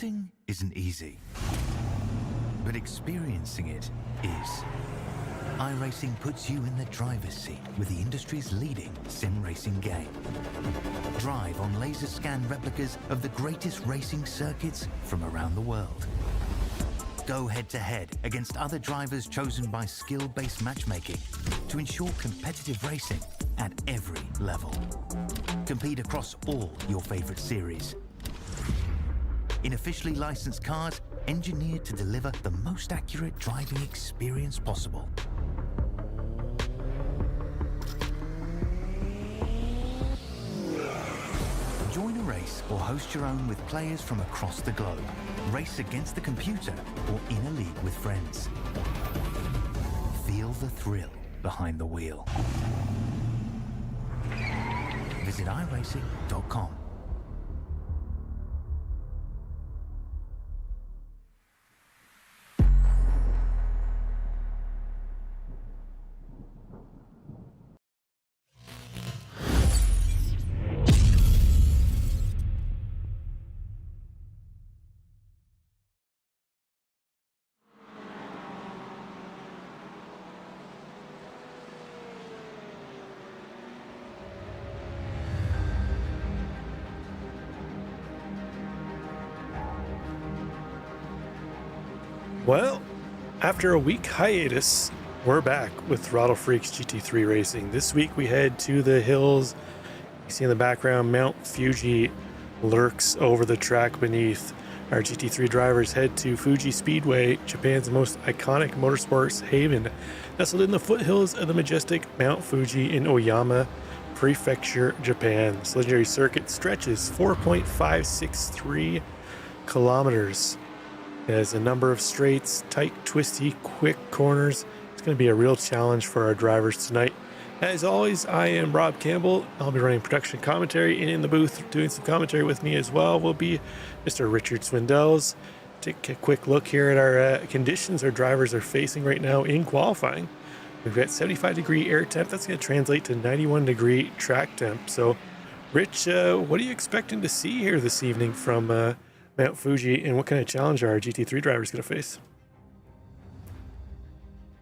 Racing isn't easy, but experiencing it is. iRacing puts you in the driver's seat with the industry's leading sim racing game. Drive on laser scan replicas of the greatest racing circuits from around the world. Go head-to-head against other drivers chosen by skill-based matchmaking to ensure competitive racing at every level. Compete across all your favorite series. In officially licensed cars, engineered to deliver the most accurate driving experience possible. Join a race or host your own with players from across the globe. Race against the computer or in a league with friends. Feel the thrill behind the wheel. Visit iRacing.com. Well, after a week hiatus, we're back with Throttle Freaks GT3 Racing. This week we head to the hills. You see in the background, Mount Fuji lurks over the track beneath. Our GT3 drivers head to Fuji Speedway, Japan's most iconic motorsports haven, nestled in the foothills of the majestic Mount Fuji in Oyama Prefecture, Japan. This legendary circuit stretches 4.563 kilometers. It has a number of straights, tight, twisty, quick corners. It's going to be a real challenge for our drivers tonight. As always, I am Rob Campbell. I'll be running production commentary, and in the booth doing some commentary with me as well will be Mr. Richard Swindells. Take a quick look here at our conditions our drivers are facing right now in qualifying. We've got 75-degree air temp. That's going to translate to 91-degree track temp. So, Rich, what are you expecting to see here this evening from Mount Fuji, and what kind of challenge are our GT3 drivers going to face?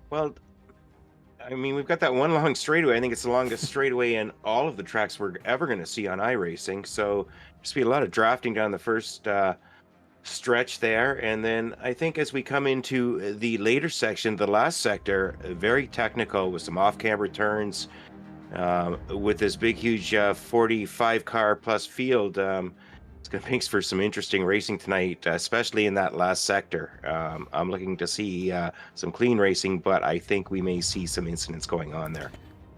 Well, I mean, we've got that one long straightaway. I think it's the longest straightaway in all of the tracks we're ever going to see on iRacing. So there's be a lot of drafting down the first stretch there. And then I think as we come into the later section, the last sector, very technical with some off-camber turns, with this big, huge 45 car plus field. It's going to make for some interesting racing tonight, especially in that last sector. I'm looking to see some clean racing, but I think we may see some incidents going on there.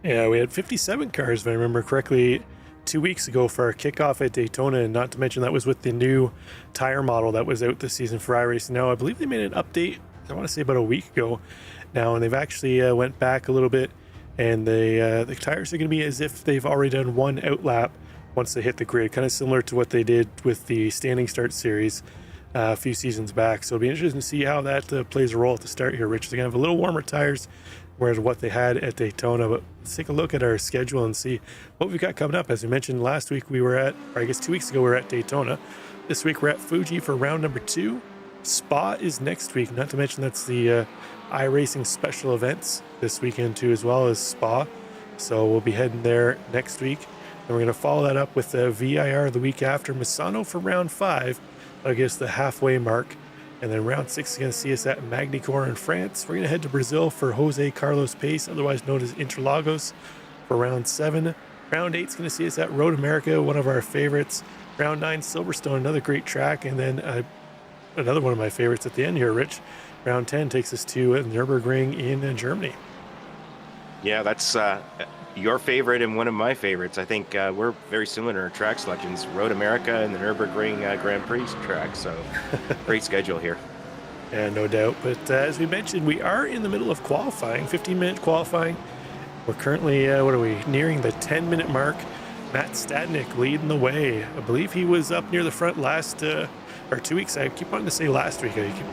Yeah, we had 57 cars, if I remember correctly, 2 weeks ago for our kickoff at Daytona, and not to mention that was with the new tire model that was out this season for iRacing. Now, I believe they made an update, I want to say about a week ago now, and they've actually went back a little bit, and the tires are going to be as if they've already done one outlap once they hit the grid, kind of similar to what they did with the standing start series a few seasons back. So it'll be interesting to see how that plays a role at the start here, Rich. They're going to have a little warmer tires whereas what they had at Daytona. But let's take a look at our schedule and see what we've got coming up. As we mentioned last week, we were at, or I guess 2 weeks ago, we were at Daytona. This week we're at Fuji for round number 2. Spa is next week, not to mention that's the iRacing special events this weekend too, as well as Spa. So we'll be heading there next week. And we're going to follow that up with the VIR the week after, Misano for round 5. That'll get us the halfway mark. And then round 6 is going to see us at Magny-Cours in France. We're going to head to Brazil for Jose Carlos Pace, otherwise known as Interlagos, for round 7. Round 8 is going to see us at Road America, one of our favorites. Round 9, Silverstone, another great track. And then another one of my favorites at the end here, Rich. Round 10 takes us to Nürburgring in Germany. Yeah, that's your favorite and one of my favorites. I think we're very similar in our track selections. Road America and the Nürburgring Grand Prix track. So great schedule here. Yeah, no doubt. But as we mentioned, we are in the middle of qualifying, 15-minute qualifying. We're currently, nearing the 10-minute mark. Matt Stadnik leading the way. I believe he was up near the front last, or 2 weeks. I keep wanting to say last week. I keep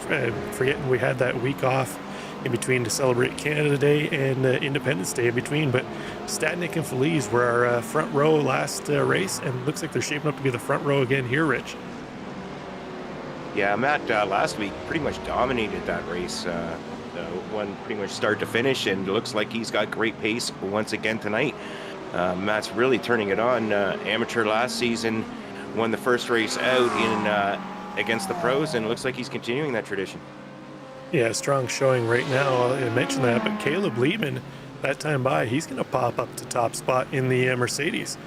forgetting we had that week off in between to celebrate Canada Day and Independence Day in between. But Stadnik and Feliz were our front row last race, and looks like they're shaping up to be the front row again here, Rich. Yeah, Matt last week pretty much dominated that race. One pretty much start to finish, and it looks like he's got great pace once again tonight. Matt's really turning it on. Amateur last season, won the first race out in against the pros, and it looks like he's continuing that tradition. Yeah, strong showing right now. I mentioned that, but Caleb Lehman, that time by, he's going to pop up to top spot in the Mercedes.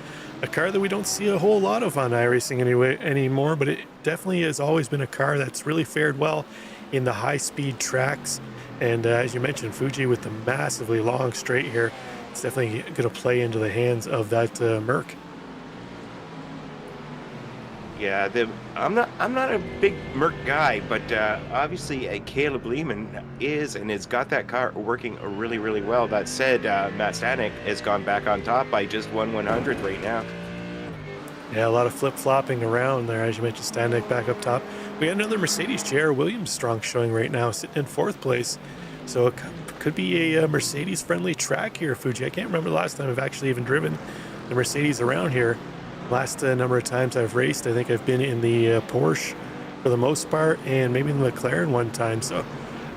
A car that we don't see a whole lot of on iRacing anymore, but it definitely has always been a car that's really fared well in the high-speed tracks. And as you mentioned, Fuji with the massively long straight here, it's definitely going to play into the hands of that Merc. Yeah, I'm not a big Merc guy, but obviously Caleb Lehman is and has got that car working really, really well. That said, Matt Stanek has gone back on top by just 1/100th right now. Yeah, a lot of flip-flopping around there, as you mentioned, Stanek back up top. We got another Mercedes, J.R. Williams strong showing right now, sitting in 4th place. So it could be a Mercedes-friendly track here, Fuji. I can't remember the last time I've actually even driven the Mercedes around here. Last number of times I've raced, I think I've been in the Porsche for the most part, and maybe the McLaren one time. So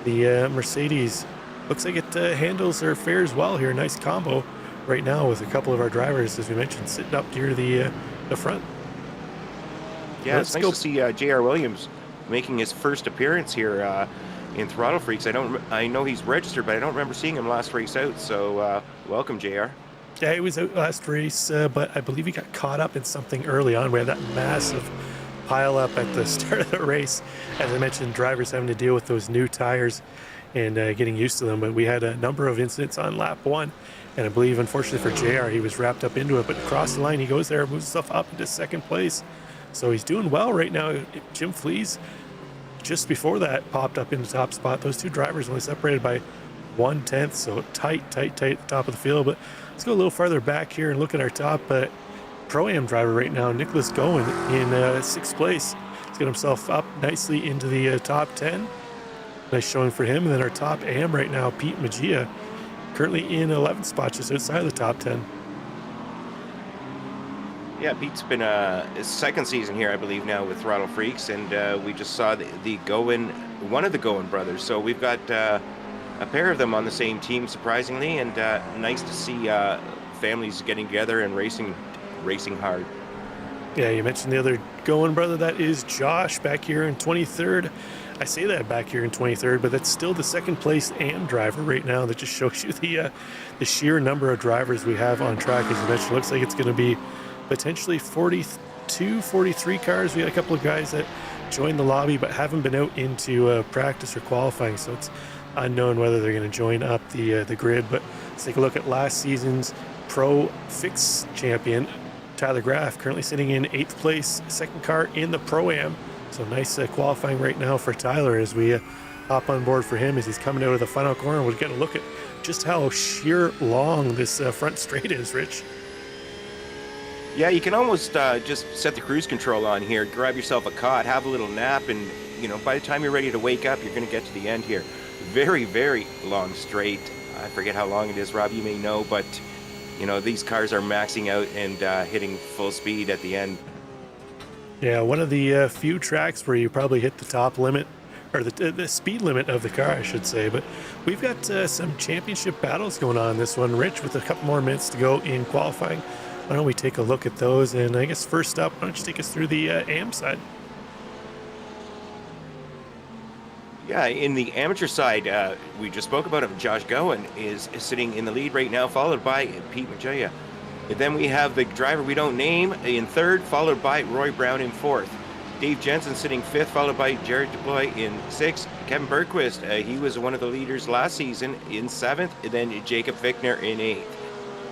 the Mercedes looks like it handles or fares well here. Nice combo right now with a couple of our drivers, as we mentioned, sitting up near the front. Yeah, it's nice to see J.R. Williams making his first appearance here in Throttle Freaks. I know he's registered, but I don't remember seeing him last race out. So welcome, J.R. Yeah, he was out last race, but I believe he got caught up in something early on. We had that massive pile up at the start of the race. As I mentioned, drivers having to deal with those new tires and getting used to them. But we had a number of incidents on lap 1, and I believe, unfortunately for JR, he was wrapped up into it. But across the line, he goes there, moves himself up into 2nd place. So he's doing well right now. Jim Flees, just before that, popped up into top spot. Those two drivers only separated by 1/10, so tight at the top of the field. But let's go a little farther back here and look at our top Pro-Am driver right now, Nicholas Goen, in 6th place. He's got himself up nicely into the top 10. Nice showing for him. And then our top AM right now, Pete Magia, currently in 11th spot, just outside of the top 10. Yeah, Pete's been his 2nd season here, I believe, now with Throttle Freaks, and we just saw the Goen, one of the Goen brothers. So we've got a pair of them on the same team, surprisingly, and nice to see families getting together and racing hard. Yeah, you mentioned the other Goen brother. That is Josh back here in 23rd. I say that back here in 23rd, but that's still the 2nd place AM driver right now. That just shows you the sheer number of drivers we have on track. As you mentioned, it looks like it's going to be potentially 42, 43 cars. We got a couple of guys that joined the lobby but haven't been out into practice or qualifying, so it's unknown whether they're going to join up the grid. But let's take a look at last season's Pro Fix champion, Tyler Graff, currently sitting in 8th place, 2nd car in the Pro-Am. So nice qualifying right now for Tyler as we hop on board for him as he's coming out of the final corner. We'll get a look at just how sheer long this front straight is, Rich. Yeah, you can almost just set the cruise control on here, grab yourself a cot, have a little nap, and by the time you're ready to wake up, you're going to get to the end here. Very, very long straight. I forget how long it is, Rob, you may know, but these cars are maxing out and hitting full speed at the end. Yeah, one of the few tracks where you probably hit the top limit, or the speed limit of the car, I should say. But we've got some championship battles going on in this one, Rich, with a couple more minutes to go in qualifying. Why don't we take a look at those? And I guess first up, why don't you take us through the AM side? Yeah, in the amateur side, we just spoke about him. Josh Goen is sitting in the lead right now, followed by Pete Magia. And then we have the driver we don't name in 3rd, followed by Roy Brown in 4th. Dave Jensen sitting 5th, followed by Jared DeBloy in 6th. Kevin Bergquist, he was one of the leaders last season, in 7th. And then Jacob Fichtner in 8th.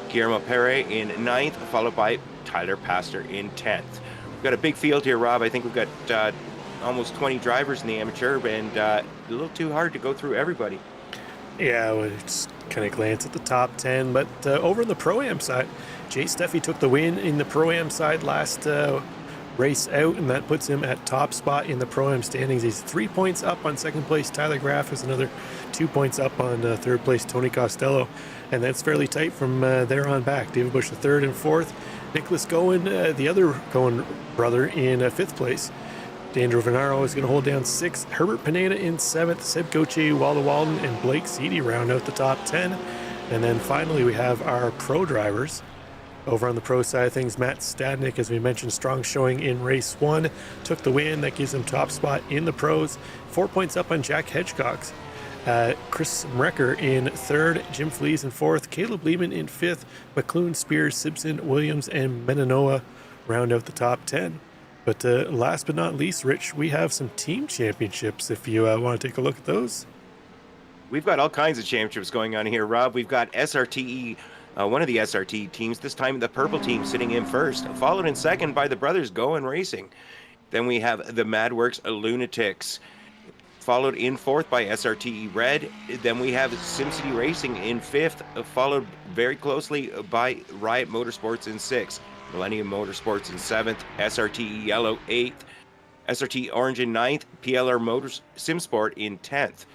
Guillermo Perez in 9th, followed by Tyler Pastor in 10th. We've got a big field here, Rob. I think we've got almost 20 drivers in the amateur, and a little too hard to go through everybody. Yeah, we'll just kind of glance at the top 10. But over on the Pro-Am side, Jay Steffi took the win in the Pro-Am side last race out, and that puts him at top spot in the Pro-Am standings. He's 3 points up on 2nd place. Tyler Graff is another 2 points up on 3rd place, Tony Costello. And that's fairly tight from there on back. David Bush, the 3rd and 4th. Nicholas Goen, the other Goen brother, in 5th place. Dandro Venaro is going to hold down 6th. Herbert Pineda in 7th. Seb Goche, Waldo Walden, and Blake Seedy round out the top 10. And then finally, we have our pro drivers. Over on the pro side of things, Matt Stadnick, as we mentioned, strong showing in race 1, took the win. That gives him top spot in the pros. 4 points up on Jack Hedgecox. Chris Mrecker in 3rd, Jim Flees in 4th, Caleb Lehman in 5th, McLuhan, Spears, Simpson, Williams, and Meninoa round out the top 10. But last but not least, Rich, we have some team championships if you want to take a look at those. We've got all kinds of championships going on here, Rob. We've got SRTE, one of the SRT teams, this time the purple team sitting in 1st, followed in 2nd by the brothers Goen Racing. Then we have the Madworks Lunatics, followed in 4th by SRTE Red. Then we have SimCity Racing in 5th, followed very closely by Riot Motorsports in 6th. Millennium Motorsports in 7th, SRTE Yellow 8th, SRT Orange in 9th, PLR Motors Simsport in 10th.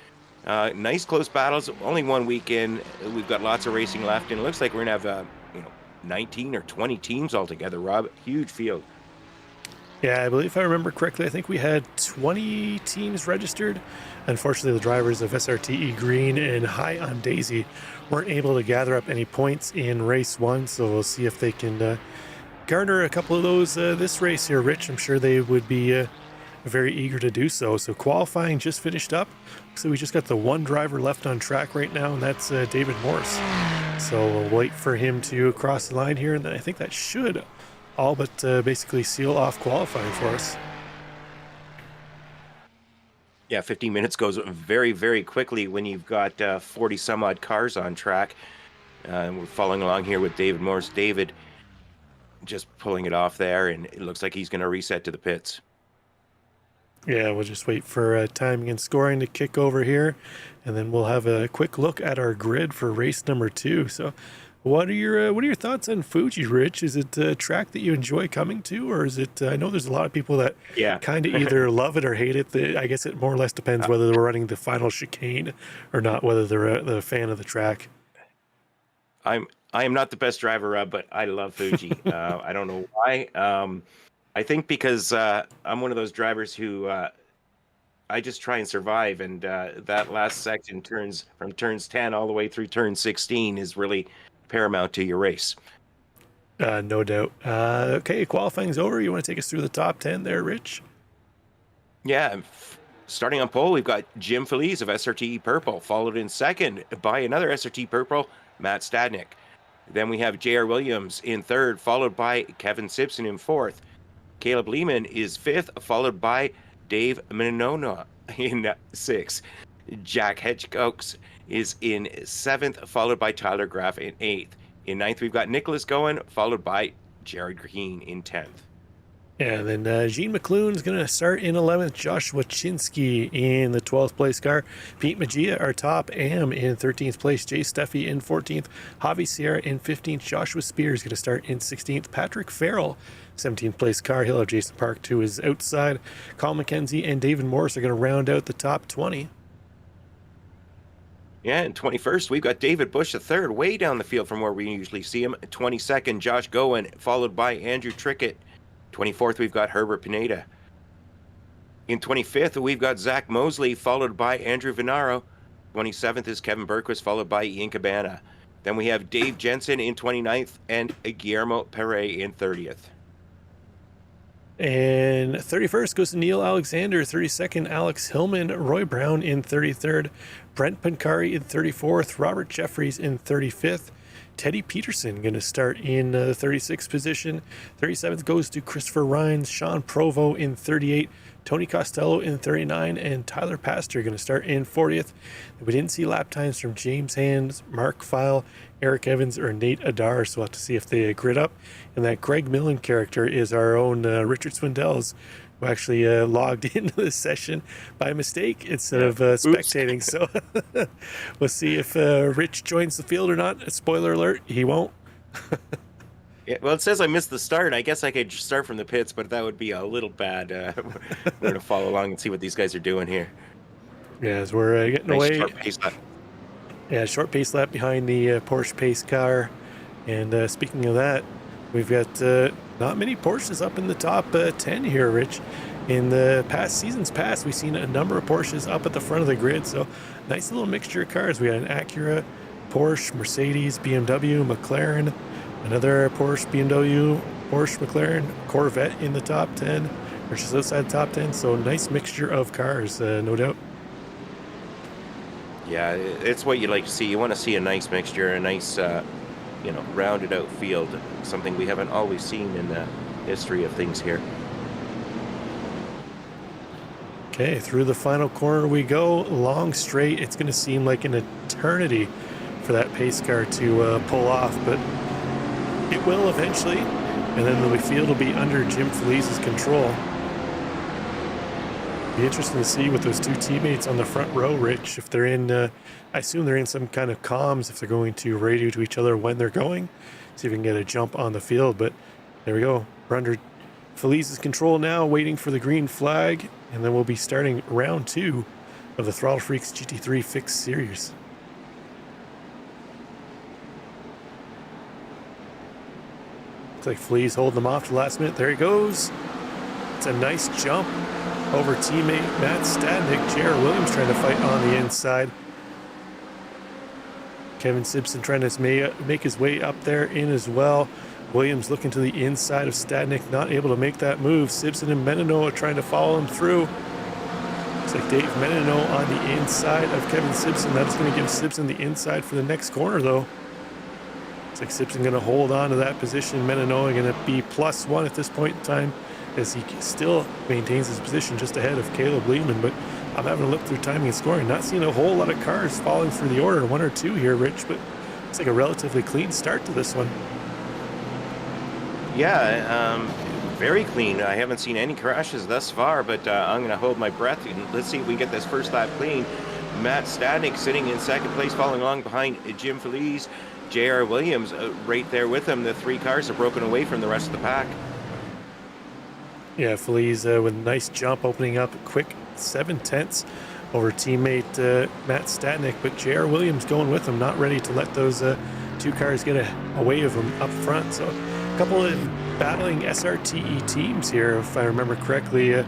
Nice close battles. Only 1 week in. We've got lots of racing left, and it looks like we're going to have 19 or 20 teams altogether, Rob. Huge field. Yeah, I believe if I remember correctly, I think we had 20 teams registered. Unfortunately, the drivers of SRTE Green and High on Daisy weren't able to gather up any points in race 1, so we'll see if they can garner a couple of those this race here, Rich. I'm sure they would be very eager to do so. So qualifying just finished up. So we just got the one driver left on track right now, and that's David Morse. So we'll wait for him to cross the line here, and then I think that should all but basically seal off qualifying for us. Yeah, 15 minutes goes very, very quickly when you've got 40 some odd cars on track. We're following along here with David Morse. David just pulling it off there, and it looks like he's going to reset to the pits. Yeah, we'll just wait for timing and scoring to kick over here, and then we'll have a quick look at our grid for race number 2. So what are your thoughts on Fuji, Rich? Is it a track that you enjoy coming to, or is it, I know there's a lot of people that kind of either love it or hate it. I guess it more or less depends whether they're running the final chicane or not, whether they're a fan of the track. I am not the best driver, but I love Fuji. I don't know why. I think because I'm one of those drivers who I just try and survive, and that last section from turns 10 all the way through turn 16 is really paramount to your race. No doubt. Okay, qualifying's over. You want to take us through the top 10 there, Rich? Yeah, starting on pole, we've got Jim Feliz of SRT Purple, followed in 2nd by another SRT Purple, Matt Stadnick. Then we have J.R. Williams in 3rd, followed by Kevin Simpson in 4th. Caleb Lehman is 5th, followed by Dave Menona in 6th. Jack Hedgecox is in 7th, followed by Tyler Graff in 8th. In 9th, we've got Nicholas Goen, followed by Jared Green in 10th. Yeah, then Gene McLuhan is going to start in 11th. Joshua Chinsky in the 12th place car. Pete Magia, our top am, in 13th place. Jay Steffi in 14th. Javi Sierra in 15th. Joshua Spears going to start in 16th. Patrick Farrell, 17th place car. He'll have Jason Park to his outside. Colin McKenzie and David Morris are going to round out the top 20. Yeah, in 21st, we've got David Bush III, way down the field from where we usually see him. 22nd, Josh Goen, followed by Andrew Trickett. 24th, we've got Herbert Pineda. In 25th, we've got Zach Mosley, followed by Andrew Venaro. 27th is Kevin Berquist, followed by Ian Cabana. Then we have Dave Jensen in 29th and Guillermo Perez in 30th. And 31st goes to Neil Alexander. 32nd, Alex Hillman. Roy Brown in 33rd. Brent Pancari in 34th. Robert Jeffries in 35th. Teddy Peterson going to start in the 36th position. 37th goes to Christopher Rhines. Sean Provo in 38. Tony Costello in 39. And Tyler Pastor going to start in 40th. We didn't see lap times from James Hands, Mark File, Eric Evans, or Nate Adar, so we'll have to see if they grid up. And that Greg Millen character is our own Richard Swindells, who actually logged into this session by mistake instead of spectating. So we'll see if Rich joins the field or not. Spoiler alert, he won't. Yeah, well, it says I missed the start. I guess I could just start from the pits, but that would be a little bad. We're going to follow along and see what these guys are doing here. Yeah, as we're getting away. Short pace lap. Yeah, short pace lap behind the Porsche pace car. And speaking of that, we've got not many Porsches up in the top 10 here, Rich. In the seasons past, we've seen a number of Porsches up at the front of the grid, so nice little mixture of cars. We had an Acura, Porsche, Mercedes, BMW, McLaren, another Porsche, BMW, Porsche, McLaren, Corvette in the top 10, or just outside the top 10, so nice mixture of cars, no doubt. Yeah, it's what you like to see. You want to see a nice mixture, a nice, rounded out field, something we haven't always seen in the history of things here. Okay, through the final corner we go, long straight. It's going to seem like an eternity for that pace car to pull off, but it will eventually, and then the field will be under Jim Felice's control. Be interesting to see with those two teammates on the front row, Rich, if they're in, I assume they're in some kind of comms, if they're going to radio to each other when they're going, see if we can get a jump on the field, but there we go. We're under Felice's control now, waiting for the green flag, and then we'll be starting round 2 of the Throttle Freaks GT3 Fixed Series. Looks like Felice holding them off to the last minute. There he goes. It's a nice jump over teammate Matt Stadnik. J.R. Williams trying to fight on the inside. Kevin Simpson trying to make his way up there in as well. Williams looking to the inside of Stadnik, not able to make that move. Simpson and Menino are trying to follow him through. Looks like Dave Menino on the inside of Kevin Simpson. That is going to give Simpson the inside for the next corner, though. Looks like Simpson going to hold on to that position. Menino going to be +1 at this point in time, as he still maintains his position just ahead of Caleb Lehman. But I'm having a look through timing and scoring, not seeing a whole lot of cars falling through the order, 1 or 2 here, Rich, but it's like a relatively clean start to this one. Yeah, very clean. I haven't seen any crashes thus far, but I'm going to hold my breath and let's see if we can get this first lap clean. Matt Stadnik sitting in second place, following along behind Jim Felice. J.R. Williams right there with him. The 3 cars are broken away from the rest of the pack. Yeah, Felice with a nice jump, opening up a quick 7/10 over teammate Matt Stadnik, but J.R. Williams going with him, not ready to let those 2 cars get away of him up front. So a couple of battling SRTE teams here, if I remember correctly,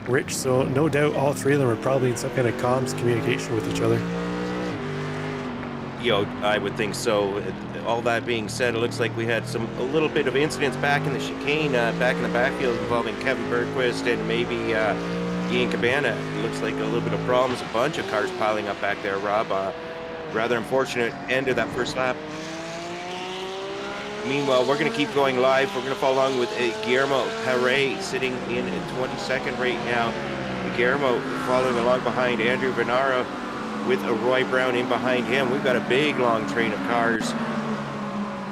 Rich. So no doubt all 3 of them are probably in some kind of comms communication with each other. I would think so. All that being said, it looks like we had a little bit of incidents back in the chicane, back in the backfield involving Kevin Bergquist and maybe Ian Cabana. It looks like a little bit of problems, a bunch of cars piling up back there, Rob. Rather unfortunate end of that first lap. Meanwhile, we're going to keep going live. We're going to follow along with Guillermo Perret sitting in 22nd right now. Guillermo following along behind Andrew Venara with Roy Brown in behind him. We've got a big long train of cars.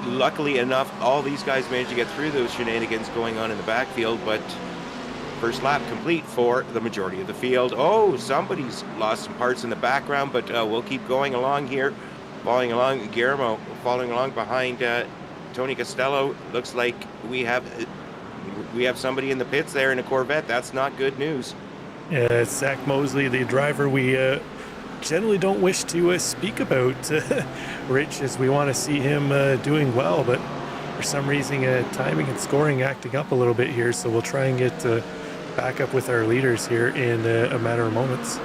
Luckily enough, all these guys managed to get through those shenanigans going on in the backfield, but first lap complete for the majority of the field. Oh, somebody's lost some parts in the background, but we'll keep going along here. Following along, Guillermo following along behind Tony Costello. Looks like we have somebody in the pits there in a Corvette. That's not good news. Yeah, it's Zach Mosley, the driver we generally don't wish to speak about, Rich, as we want to see him doing well, but for some reason timing and scoring acting up a little bit here, so we'll try and get back up with our leaders here in a matter of moments.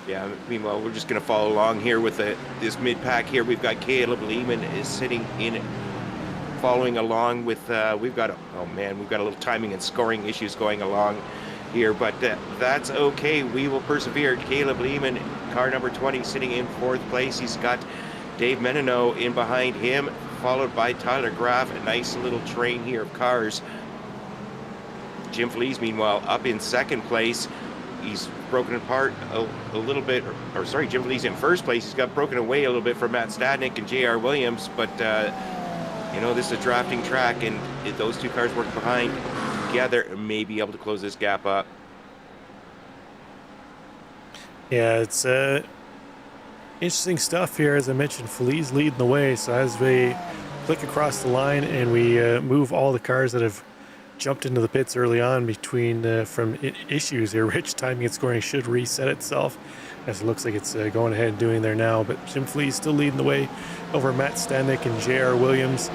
Yeah, meanwhile, we're just going to follow along here with this mid-pack here. We've got Caleb Lehman is sitting in, following along with, we've got a little timing and scoring issues going along here, but that's okay. We will persevere. Caleb Lehman, car number 20, sitting in 4th place. He's got Dave Menino in behind him, followed by Tyler Graff. A nice little train here of cars. Jim Felice, meanwhile, up in 2nd place. He's broken apart a little bit, Jim Felice in 1st place. He's got broken away a little bit from Matt Stadnik and J.R. Williams, but this is a drafting track, and those 2 cars working behind together may be able to close this gap up. Yeah, it's interesting stuff here. As I mentioned, Felice leading the way, so as we click across the line and we move all the cars that have jumped into the pits early on from issues here, Rich, timing and scoring should reset itself, as it looks like it's going ahead and doing there now. But Jim Felice still leading the way over Matt Stadnik and J.R. Williams.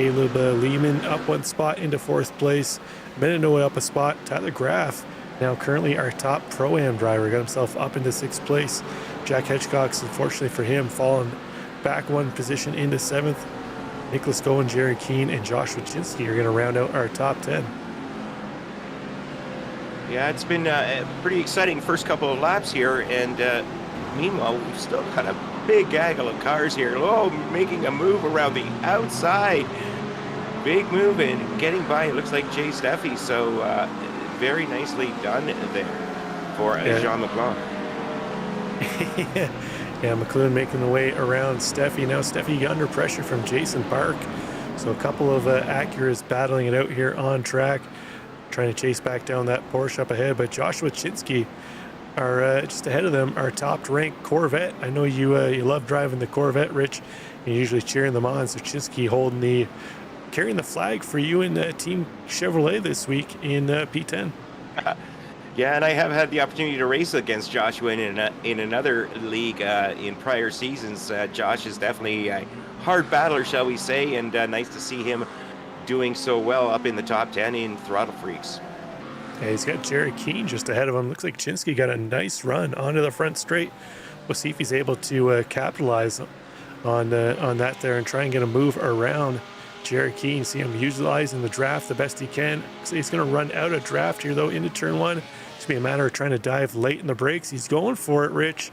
Caleb Lehman up one spot into 4th place. Menino up a spot. Tyler Graff, now currently our top Pro-Am driver, got himself up into 6th place. Jack Hedgecock's, unfortunately for him, fallen back one position into 7th. Nicholas Goen, Jerry Keane, and Josh Wachinski are going to round out our top 10. Yeah, it's been a pretty exciting first couple of laps here, and meanwhile, we've still got a big gaggle of cars here. Oh, making a move around the outside. Big move and getting by, it looks like Jay Steffi, so very nicely done there for Jean McClung. Yeah, McLuhan making the way around Steffi. Now Steffi under pressure from Jason Park. So a couple of Acuras battling it out here on track, trying to chase back down that Porsche up ahead. But Joshua Chinsky are just ahead of them, our top-ranked Corvette. I know you love driving the Corvette, Rich. You're usually cheering them on. So Chinsky carrying the flag for you in Team Chevrolet this week in P10. Yeah, and I have had the opportunity to race against Joshua in another league in prior seasons. Josh is definitely a hard battler, shall we say, and nice to see him doing so well up in the top 10 in Throttle Freaks. Yeah, he's got Jerry Keane just ahead of him. Looks like Chinsky got a nice run onto the front straight. We'll see if he's able to capitalize on that there and try and get a move around Jerry Keane. See him utilizing the draft the best he can. So he's going to run out of draft here, though, into turn 1. It's going to be a matter of trying to dive late in the brakes. He's going for it, Rich.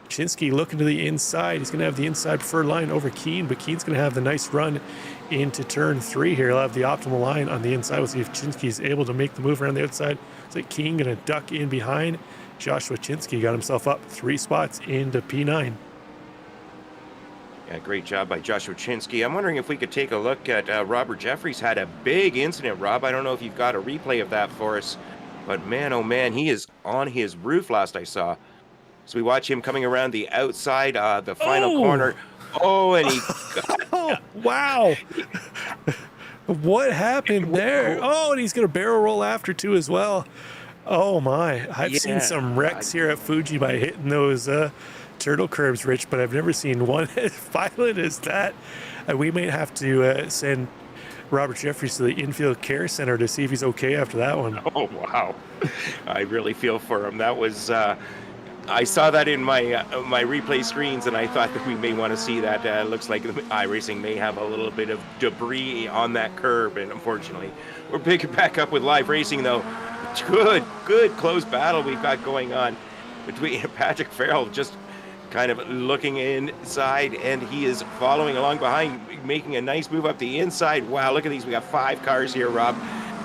Chinsky looking to the inside. He's going to have the inside preferred line over Keane, but Keane's going to have the nice run into turn 3 here. He'll have the optimal line on the inside. We'll see if Chinsky's able to make the move around the outside. It's like Keane going to duck in behind. Joshua Chinsky got himself up 3 spots into P9. Yeah, great job by Joshua Chinsky. I'm wondering if we could take a look at Robert Jeffries. Had a big incident, Rob. I don't know if you've got a replay of that for us, but man, oh man, he is on his roof last I saw. So we watch him coming around the outside, the final corner. Oh, and he oh, wow. What happened there? Oh, and he's going to barrel roll after too as well. Oh my, I've seen some wrecks here at Fuji by hitting those turtle curbs, Rich, but I've never seen one as violent as that. We may have to send Robert Jeffries to the infield care center to see if he's okay after that one. Oh, wow. I really feel for him. That was... I saw that in my replay screens, and I thought that we may want to see that. Looks like iRacing may have a little bit of debris on that curb, and unfortunately, we're picking back up with live racing, though. Good close battle we've got going on between Patrick Farrell just kind of looking inside, and he is following along behind, making a nice move up the inside. Wow, look at these. We got 5 cars here, Rob.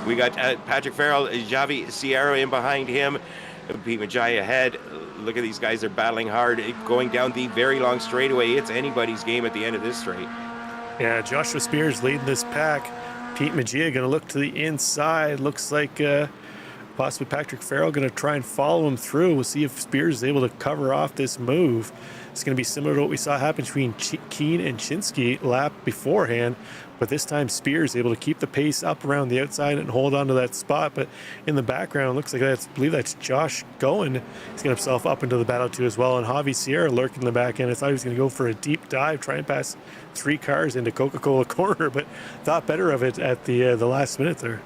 We got Patrick Farrell, Javi Sierra in behind him, Pete Majai ahead. Look at these guys, they're battling hard, going down the very long straightaway. It's anybody's game at the end of this straight. Yeah, Joshua Spears leading this pack. Pete Majia going to look to the inside. Looks like possibly Patrick Farrell going to try and follow him through. We'll see if Spears is able to cover off this move. It's going to be similar to what we saw happen between Keane and Chinsky lap beforehand, but this time Spears able to keep the pace up around the outside and hold on to that spot. But in the background, looks like I believe that's Josh Goen. He's got himself up into the battle too as well, and Javi Sierra lurking in the back end. I thought he was going to go for a deep dive, try and pass 3 cars into Coca-Cola corner, but thought better of it at the last minute there.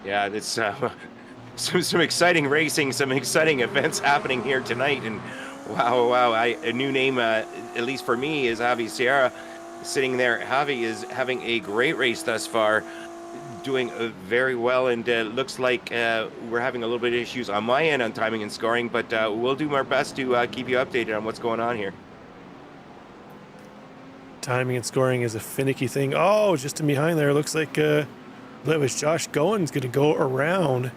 Yeah, it's some exciting racing, some exciting events happening here tonight, and wow, a new name, at least for me, is Javi Sierra. Sitting there, Javi is having a great race thus far, doing very well, and looks like we're having a little bit of issues on my end on timing and scoring, but we'll do our best to keep you updated on what's going on here. Timing and scoring is a finicky thing. Oh, just in behind there, looks like that was Josh Goen's going to go around.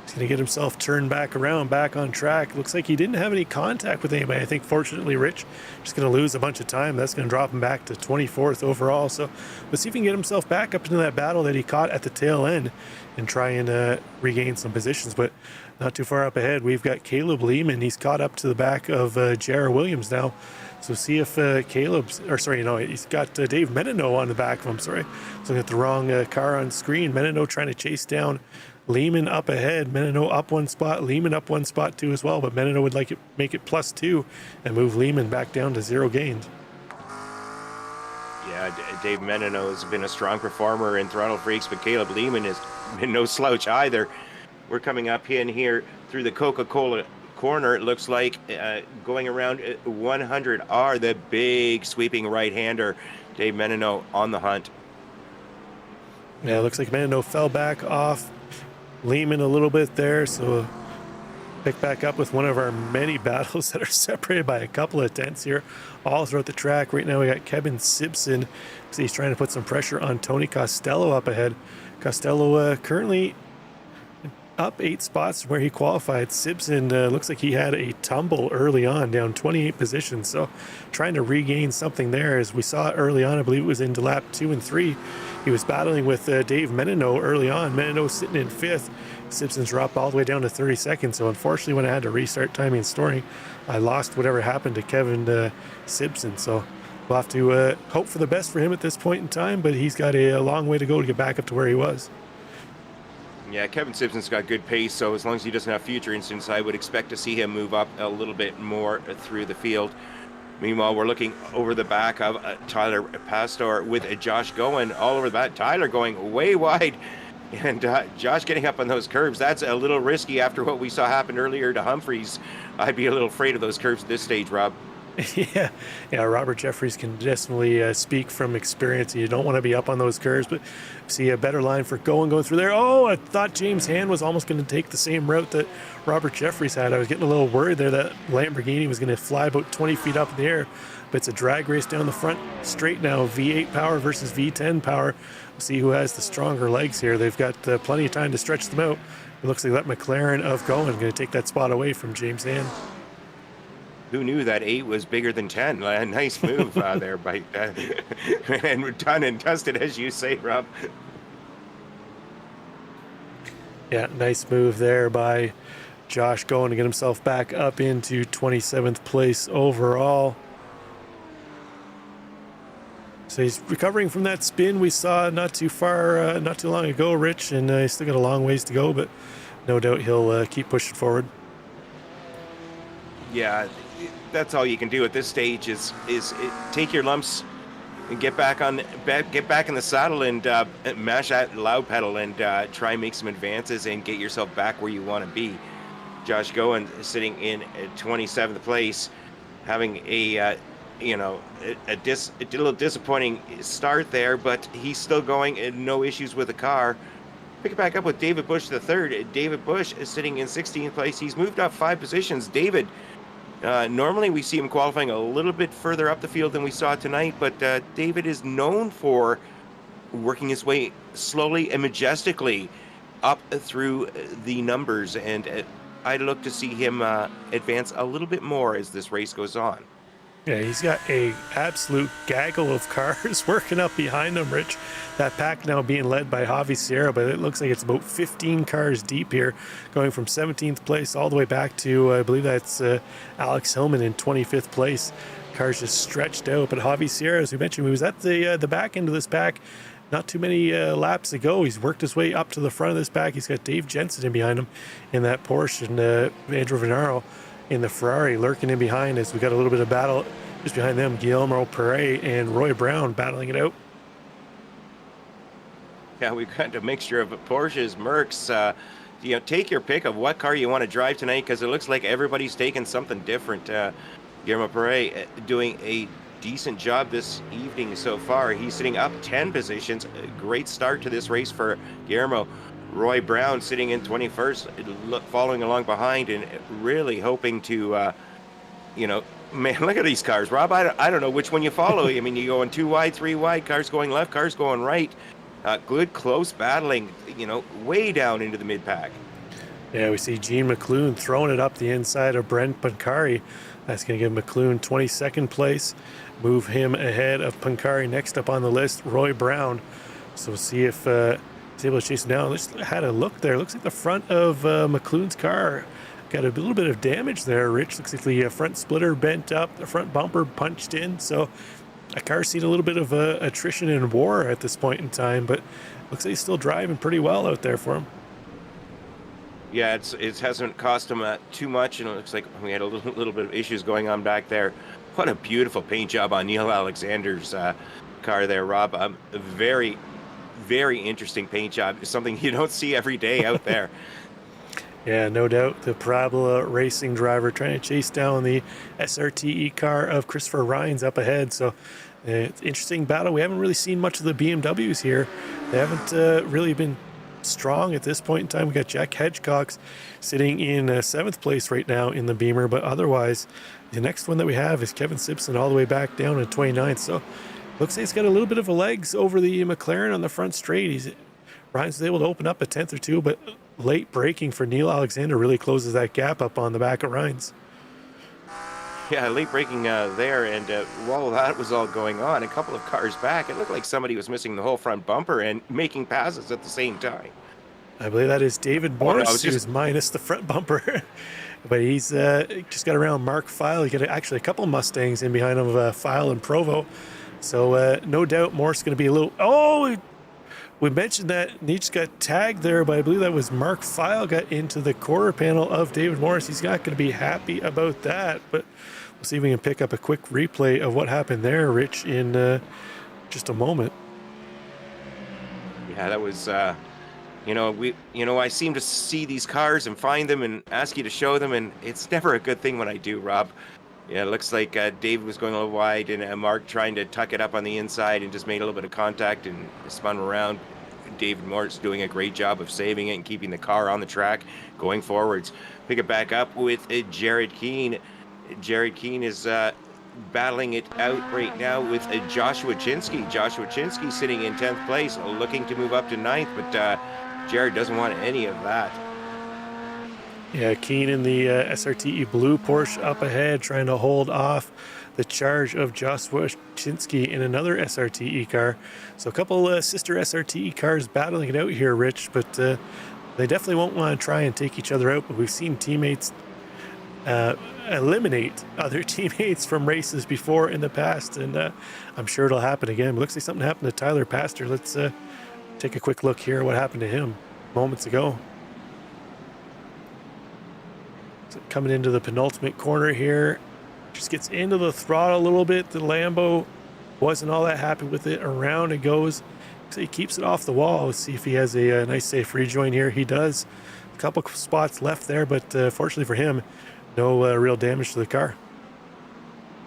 He's going to get himself turned back around, back on track. Looks like he didn't have any contact with anybody. I think, fortunately, Rich just going to lose a bunch of time. That's going to drop him back to 24th overall. So let's see if he can get himself back up into that battle that he caught at the tail end and try and regain some positions. But not too far up ahead, we've got Caleb Lehman. He's caught up to the back of Jarrah Williams now. So see if he's got Dave Menino on the back of him. Sorry, looking at the wrong car on screen. Menino trying to chase down Lehman up ahead. Menino up 1 spot. Lehman up 1 spot too as well. But Menino would like it make it +2 and move Lehman back down to 0 gains. Yeah, Dave Menino has been a strong performer in Throttle Freaks, but Caleb Lehman has been no slouch either. We're coming up in here through the Coca-Cola corner. It looks like going around 100R, the big sweeping right-hander. Dave Menino on the hunt. Yeah, it looks like Menino fell back off Lehman a little bit there, so pick back up with one of our many battles that are separated by a couple of tenths here all throughout the track. Right now we got Kevin Simpson. So he's trying to put some pressure on Tony Costello up ahead. Costello currently up 8 spots from where he qualified. Simpson looks like he had a tumble early on, down 28 positions, so trying to regain something there. As we saw early on, I believe it was into lap 2 and 3, he was battling with Dave Menino early on. Menino sitting in 5th. Simpson's dropped all the way down to 32nd, so unfortunately when I had to restart timing and storing, I lost whatever happened to Kevin Simpson. So we'll have to hope for the best for him at this point in time, but he's got a long way to go to get back up to where he was. Yeah, Kevin Simpson's got good pace, so as long as he doesn't have future incidents, I would expect to see him move up a little bit more through the field. Meanwhile, we're looking over the back of Tyler Pastor with Josh going all over the back. Tyler going way wide, and Josh getting up on those curves. That's a little risky after what we saw happen earlier to Humphreys. I'd be a little afraid of those curves at this stage, Rob. Yeah, Robert Jeffries can definitely speak from experience. You don't want to be up on those curves, but see a better line for going through there. Oh, I thought James Hand was almost going to take the same route that Robert Jeffries had. I was getting a little worried there that Lamborghini was going to fly about 20 feet up in the air, but it's a drag race down the front straight now. V8 power versus V10 power. We'll see who has the stronger legs here. They've got plenty of time to stretch them out. It looks like that McLaren of going going to take that spot away from James Hand. Who knew that 8 was bigger than 10? A nice move there by and done and dusted, as you say, Rob. Yeah, nice move there by Josh going to get himself back up into 27th place overall. So he's recovering from that spin we saw not too long ago, Rich, and he's still got a long ways to go, but no doubt he'll keep pushing forward. Yeah, that's all you can do at this stage is take your lumps and get back in the saddle and mash that loud pedal and try and make some advances and get yourself back where you want to be. Josh Goen sitting in 27th place, having a little disappointing start there, but he's still going and no issues with the car. Pick it back up with David Bush the third. David Bush is sitting in 16th place. He's moved up 5 positions. David, normally we see him qualifying a little bit further up the field than we saw tonight, but David is known for working his way slowly and majestically up through the numbers, and I'd look to see him advance a little bit more as this race goes on. Yeah, he's got a absolute gaggle of cars working up behind him, Rich. That pack now being led by Javi Sierra, but it looks like it's about 15 cars deep here, going from 17th place all the way back to, I believe that's Alex Hillman in 25th place. Cars just stretched out, but Javi Sierra, as we mentioned, he was at the back end of this pack not too many laps ago. He's worked his way up to the front of this pack. He's got Dave Jensen in behind him in that Porsche, and Andrew Venaro in the Ferrari lurking in behind as we got a little bit of battle just behind them. Guillermo Perret and Roy Brown battling it out. Yeah, we've got a mixture of Porsches, Mercs. Take your pick of what car you want to drive tonight, because it looks like everybody's taking something different. Guillermo Perret doing a decent job this evening so far. He's sitting up 10 positions. A great start to this race for Guillermo. Roy Brown sitting in 21st, following along behind and really hoping to, man, look at these cars, Rob. I don't know which one you follow. I mean, you going 2 wide, 3 wide, cars going left, cars going right. Good close battling, way down into the mid-pack. Yeah, we see Gene McClune throwing it up the inside of Brent Pancari. That's going to give McClune 22nd place, move him ahead of Pancari. Next up on the list, Roy Brown. So we'll see if he's able to chase him down. Just had a look there. Looks like the front of McClune's car got a little bit of damage there, Rich. Looks like the front splitter bent up, the front bumper punched in. So a car's seen a little bit of attrition and war at this point in time, but looks like he's still driving pretty well out there for him. Yeah, it hasn't cost him too much, and it looks like we had a little bit of issues going on back there. What a beautiful paint job on Neil Alexander's car there, Rob. A very, very interesting paint job. Something you don't see every day out there. Yeah, no doubt. The Parabola racing driver trying to chase down the SRTE car of Christopher Rhines up ahead. So it's an interesting battle. We haven't really seen much of the BMWs here. They haven't really been strong at this point in time. We got Jack Hedgecox sitting in 7th place right now in the Beamer, but otherwise the next one that we have is Kevin Simpson all the way back down in 29th. So looks like he's got a little bit of a legs over the McLaren on the front straight. Rhines was able to open up a 10th or two, but late braking for Neil Alexander really closes that gap up on the back of Rhines. Yeah, late braking there, and while that was all going on, a couple of cars back, it looked like somebody was missing the whole front bumper and making passes at the same time. I believe that is David Morris, who's minus the front bumper. But he's just got around Mark File. You got actually a couple Mustangs in behind him, File and Provo. So no doubt Morris going to be a little... Oh, we mentioned that he just got tagged there, but I believe that was Mark File got into the quarter panel of David Morris. He's not going to be happy about that, but we'll see if we can pick up a quick replay of what happened there, Rich, in just a moment. Yeah, that was, I seem to see these cars and find them and ask you to show them, and it's never a good thing when I do, Rob. Yeah, it looks like David was going a little wide, and Mark trying to tuck it up on the inside and just made a little bit of contact and spun around. David Morris doing a great job of saving it and keeping the car on the track going forwards. Pick it back up with Jared Keane. Jared Keane is battling it out right now with Joshua Chinsky. Joshua Chinsky sitting in 10th place, looking to move up to 9th, but Jared doesn't want any of that. Yeah, Keane in the SRTE blue Porsche up ahead, trying to hold off the charge of Joshua Chinsky in another SRTE car. So a couple sister SRTE cars battling it out here, Rich, but they definitely won't want to try and take each other out. But we've seen teammates eliminate other teammates from races before in the past, and I'm sure it'll happen again. It looks like something happened to Tyler Pastor. Let's take a quick look here at what happened to him moments ago. So coming into the penultimate corner here, just gets into the throttle a little bit. The Lambo wasn't all that happy with it. Around it goes. So he keeps it off the wall. Let's see if he has a nice safe rejoin here. He does. A couple spots left there, but fortunately for him, no real damage to the car.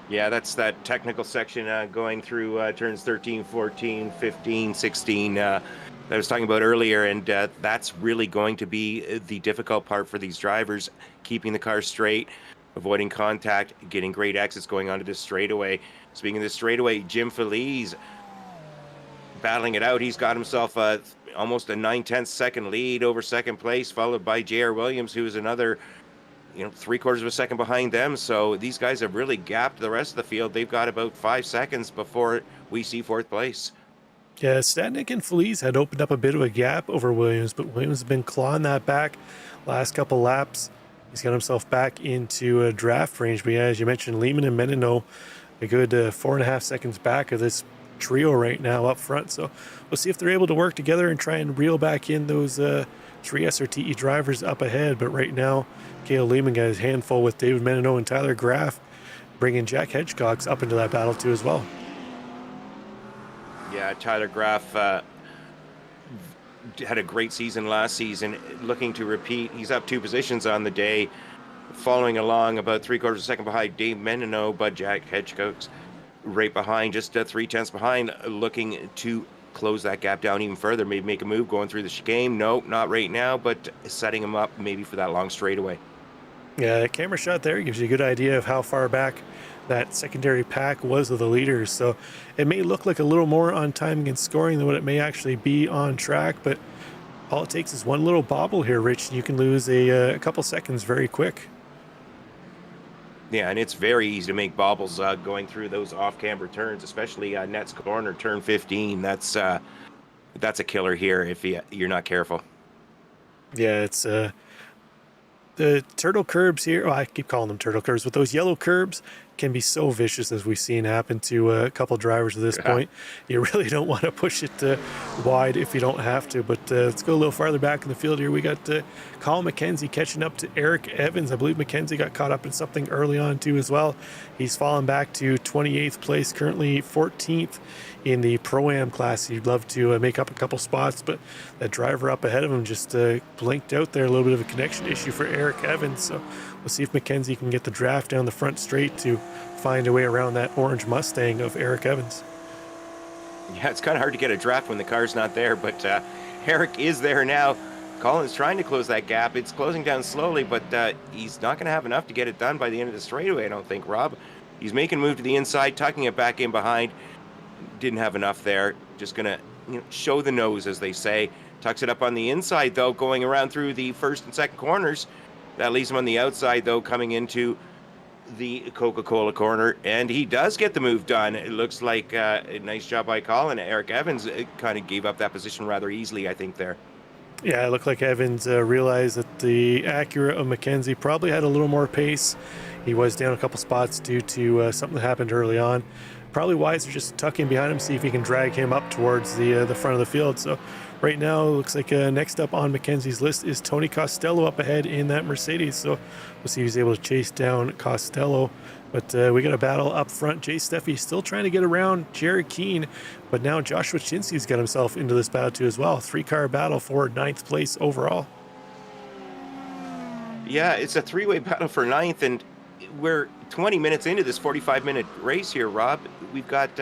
Yeah, that's that technical section going through turns 13, 14, 15, 16 that I was talking about earlier, and that's really going to be the difficult part for these drivers, keeping the car straight, avoiding contact, getting great exits going onto this straightaway. Speaking of this straightaway, Jim Feliz battling it out. He's got himself almost a 9/10 second lead over second place, followed by J.R. Williams, who's another 3/4 of a second behind them. So these guys have really gapped the rest of the field. They've got about 5 seconds before we see 4th place. Yeah, Statnik and Feliz had opened up a bit of a gap over Williams, but Williams has been clawing that back last couple laps. He's got himself back into a draft range. But yeah, as you mentioned, Lehman and Menino, a good 4.5 seconds back of this trio right now up front. So we'll see if they're able to work together and try and reel back in those 3 SRTE drivers up ahead. But right now, Cale Lehman got his handful with David Menino and Tyler Graff, bringing Jack Hedgecox up into that battle too as well. Yeah, Tyler Graff had a great season last season, looking to repeat. He's up 2 positions on the day, following along about 3/4 of a second behind Dave Menino, but Jack Hedgecox right behind, just 3/10 behind, looking to close that gap down even further, maybe make a move going through the chicane. No, not right now, but setting him up maybe for that long straightaway. Yeah, that camera shot there gives you a good idea of how far back that secondary pack was of the leaders. So it may look like a little more on timing and scoring than what it may actually be on track, but all it takes is one little bobble here, Rich, and you can lose a couple seconds very quick. Yeah, and it's very easy to make bobbles going through those off-camber turns, especially Nets Corner, turn 15. That's a killer here if you're not careful. Yeah, it's the turtle curbs here. Well, I keep calling them turtle curbs, but those yellow curbs can be so vicious, as we've seen happen to a couple drivers at this point. You really don't want to push it wide if you don't have to. But let's go a little farther back in the field here. We got Colin McKenzie catching up to Eric Evans. I believe McKenzie got caught up in something early on too as well. He's fallen back to 28th place, currently 14th in the Pro-Am class. He'd love to make up a couple spots, but that driver up ahead of him just blinked out there. A little bit of a connection issue for Eric Evans. So we'll see if McKenzie can get the draft down the front straight to find a way around that orange Mustang of Eric Evans. Yeah, it's kind of hard to get a draft when the car's not there, but Eric is there now. Colin's trying to close that gap. It's closing down slowly, but he's not going to have enough to get it done by the end of the straightaway, I don't think, Rob. He's making a move to the inside, tucking it back in behind. Didn't have enough there. Just going to show the nose, as they say. Tucks it up on the inside, though, going around through the first and second corners. That leaves him on the outside, though, coming into the Coca-Cola corner, and he does get the move done. It looks like a nice job by Colin. Eric Evans kind of gave up that position rather easily, I think, there. Yeah, it looked like Evans realized that the Acura of McKenzie probably had a little more pace. He was down a couple spots due to something that happened early on. Probably wiser just to tuck in behind him, see if he can drag him up towards the front of the field. So right now, it looks like next up on McKenzie's list is Tony Costello up ahead in that Mercedes. So we'll see if he's able to chase down Costello. But we got a battle up front. Jay Steffi still trying to get around Jared Keane, but now Joshua Chinsky's got himself into this battle too as well. 3-car battle for 9th place overall. Yeah, it's a 3-way battle for 9th, and we're 20 minutes into this 45-minute race here, Rob. We've got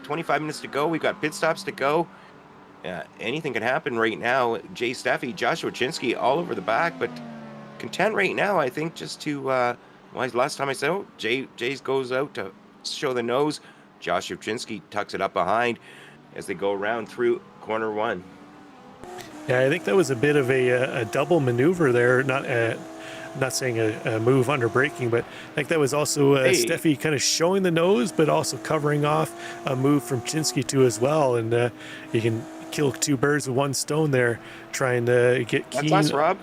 25 minutes to go. We've got pit stops to go. Anything can happen right now. Jay Steffi, Joshua Chinsky all over the back, but content right now, I think, just to... last time I said, Jay's goes out to show the nose. Joshua Chinsky tucks it up behind as they go around through corner 1. Yeah, I think that was a bit of a double maneuver there. Not saying a move under braking, but I think that was also Steffi kind of showing the nose, but also covering off a move from Chinsky too as well. And you can kill 2 birds with 1 stone there, trying to get Keane. That's us, Rob.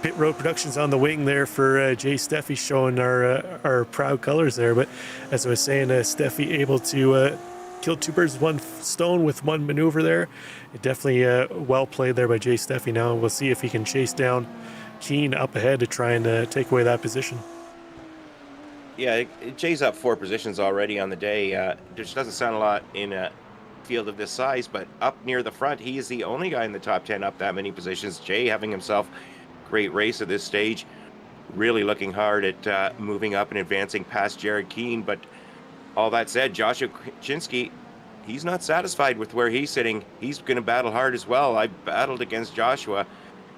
Pit Road Productions on the wing there for Jay Steffi, showing our proud colors there. But as I was saying, Steffi able to kill 2 birds with 1 stone with 1 maneuver there. It definitely well played there by Jay Steffi. Now we'll see if he can chase down Keane up ahead to try and take away that position. Yeah, Jay's up 4 positions already on the day. Which doesn't sound a lot in a field of this size, but up near the front, he is the only guy in the top 10 up that many positions. Jay having himself great race at this stage, really looking hard at moving up and advancing past Jared Keane. But all that said, Joshua Chinsky, he's not satisfied with where he's sitting. He's going to battle hard as well. I battled against Joshua.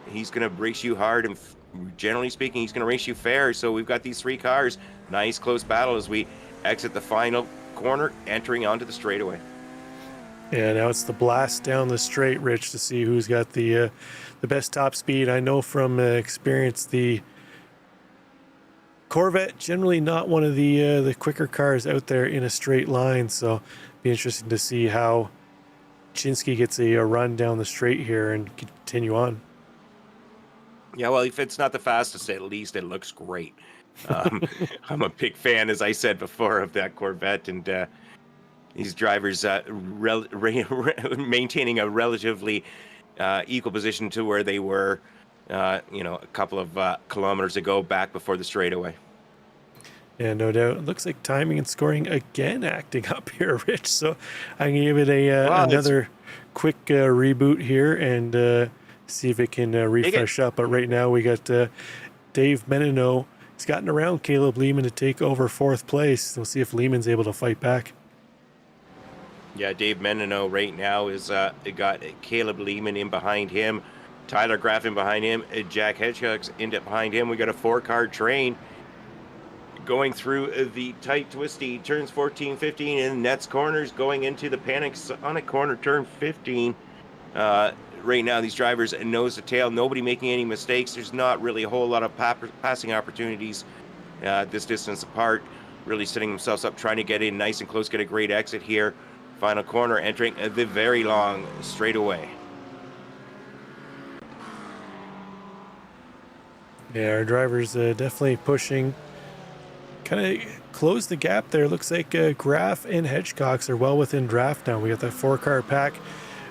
He's going to race you hard, and generally speaking, he's going to race you fair. So we've got these 3 cars. Nice close battle as we exit the final corner, entering onto the straightaway. Yeah, now it's the blast down the straight, Rich, to see who's got the best top speed. I know from experience the Corvette generally not one of the quicker cars out there in a straight line, so it'll be interesting to see how Chinsky gets a run down the straight here and continue on. Yeah, well, if it's not the fastest, at least it looks great. I'm a big fan, as I said before, of that Corvette, and these drivers maintaining a relatively equal position to where they were, a couple of kilometers ago, back before the straightaway. Yeah, no doubt. It looks like timing and scoring again acting up here, Rich. So I'm going to give it another quick reboot here and see if it can refresh up. But right now we got Dave Menino. He's gotten around Caleb Lehman to take over 4th place. We'll see if Lehman's able to fight back. Yeah, Dave Menino right now is got Caleb Lehman in behind him, Tyler Graffin behind him, Jack Hedgehogs in behind him. We got a 4-car train going through the tight, twisty turns 14, 15, and nets corners, going into the Panasonic corner, turn 15. Right now, these drivers nose to tail, nobody making any mistakes. There's not really a whole lot of passing opportunities this distance apart. Really setting themselves up, trying to get in nice and close, get a great exit here. Final corner, entering the very long straightaway. Yeah, our drivers definitely pushing. kind of closed the gap there. Looks like Graf and Hedgecox are well within draft now. We got that 4-car pack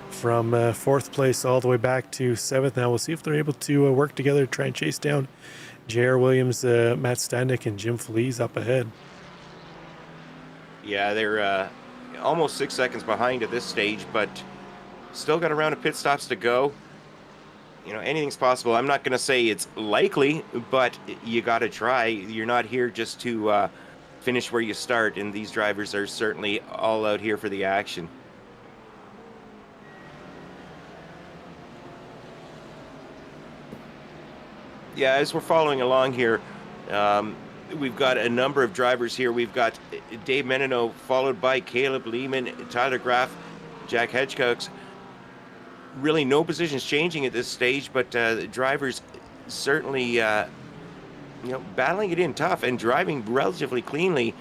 from 4th place all the way back to 7th. Now we'll see if they're able to work together to try and chase down J.R. Williams, Matt Stanek, and Jim Feliz up ahead. Yeah, they're almost 6 seconds behind at this stage, but still got a round of pit stops to go. You know, anything's possible. I'm not going to say it's likely, but you got to try. You're not here just to finish where you start, and these drivers are certainly all out here for the action. Yeah, as we're following along here, we've got a number of drivers here. We've got Dave Menino, followed by Caleb Lehman, Tyler Graf, Jack Hedgecox. Really no positions changing at this stage, but drivers certainly battling it in tough and driving relatively cleanly.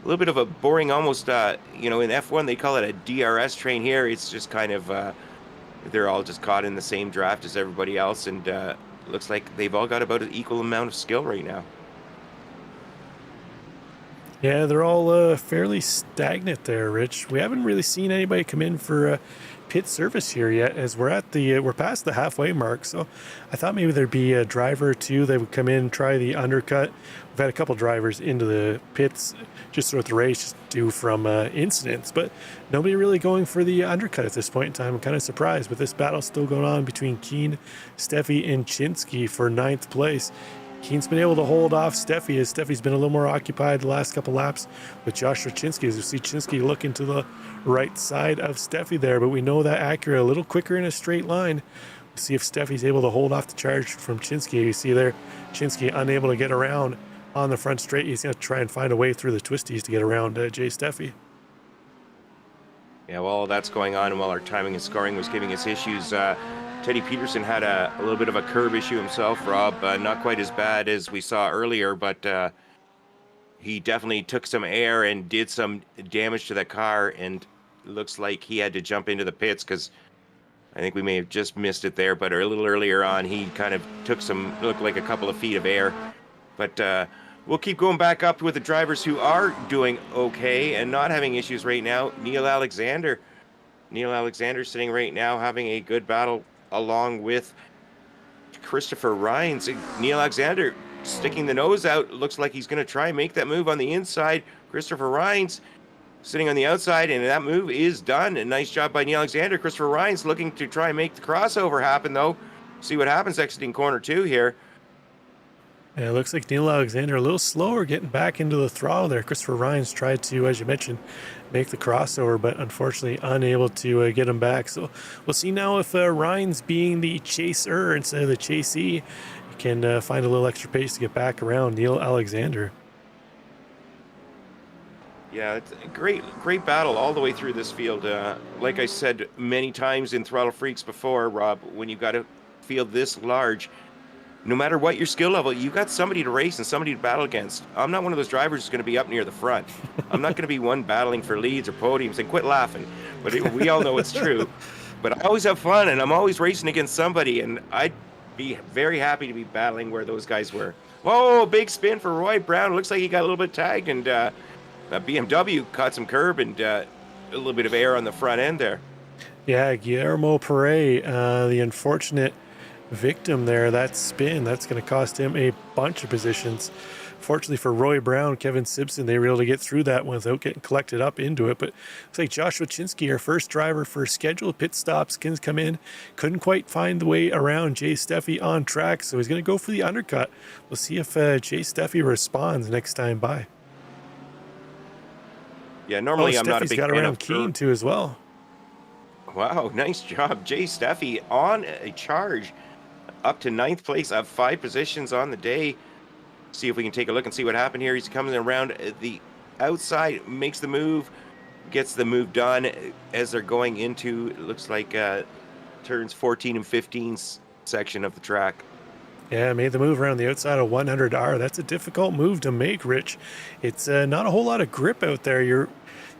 A little bit of a boring, almost in F1 they call it a DRS train. Here it's just kind of they're all just caught in the same draft as everybody else, and looks like they've all got about an equal amount of skill right now. Yeah, they're all fairly stagnant there, Rich. We haven't really seen anybody come in for pit service here yet, as we're past the halfway mark. So I thought maybe there'd be a driver or two that would come in and try the undercut. We've had a couple drivers into the pits just throughout the race, just due from incidents, but nobody really going for the undercut at this point in time. I'm kind of surprised, but this battle still going on between Keen, Steffi, and Chinsky for 9th place. Keen's been able to hold off Steffi, as Steffi's been a little more occupied the last couple laps with Joshua Chinsky, as you see Chinsky looking to the right side of Steffi there, but we know that Acura a little quicker in a straight line. We'll see if Steffi's able to hold off the charge from Chinsky. You see there, Chinsky unable to get around on the front straight. He's going to try and find a way through the twisties to get around Jay Steffi. Yeah, while that's going on and while our timing and scoring was giving us issues, Teddy Peterson had a little bit of a curb issue himself, Rob. Not quite as bad as we saw earlier, but he definitely took some air and did some damage to the car, and looks like he had to jump into the pits, because I think we may have just missed it there, but a little earlier on he kind of took looked like a couple of feet of air. But we'll keep going back up with the drivers who are doing okay and not having issues right now. Neil Alexander sitting right now having a good battle along with Christopher Rhines. Neil Alexander sticking the nose out. Looks like he's going to try and make that move on the inside. Christopher Rhines sitting on the outside, and that move is done. A nice job by Neil Alexander. Christopher Rhines looking to try and make the crossover happen, though. See what happens exiting corner 2 here. Yeah, it looks like Neil Alexander a little slower getting back into the throttle there. Christopher Rhines tried to, as you mentioned, make the crossover, but unfortunately unable to get him back. So we'll see now if Rhines, being the chaser instead of the chasee, can find a little extra pace to get back around Neil Alexander. Yeah, it's a great battle all the way through this field. Like I said many times in Throttle Freaks before, Rob, when you've got a field this large, no matter what your skill level, you got somebody to race and somebody to battle against. I'm not one of those drivers who's going to be up near the front. I'm not going to be one battling for leads or podiums, and quit laughing. But we all know it's true. But I always have fun, and I'm always racing against somebody, and I'd be very happy to be battling where those guys were. Whoa, big spin for Roy Brown. Looks like he got a little bit tagged, and BMW caught some curb and a little bit of air on the front end there. Yeah, Guillermo Pere, the unfortunate victim there. That spin, that's going to cost him a bunch of positions. Fortunately for Roy Brown, Kevin Simpson, they were able to get through that one without getting collected up into it. But looks like Joshua Chinsky, our first driver for scheduled pit stops, can come in. Couldn't quite find the way around Jay Steffi on track, so he's going to go for the undercut. We'll see if Jay Steffi responds next time by. Yeah, normally I'm not a big got fan around of Keen too as well. Wow, nice job. Jay Steffi on a charge up to 9th place, up 5 positions on the day. See if we can take a look and see what happened here. He's coming around the outside, makes the move, gets the move done as they're going into, it looks like turns 14 and 15 section of the track. Yeah, made the move around the outside of 100R. That's a difficult move to make, Rich. It's not a whole lot of grip out there. You're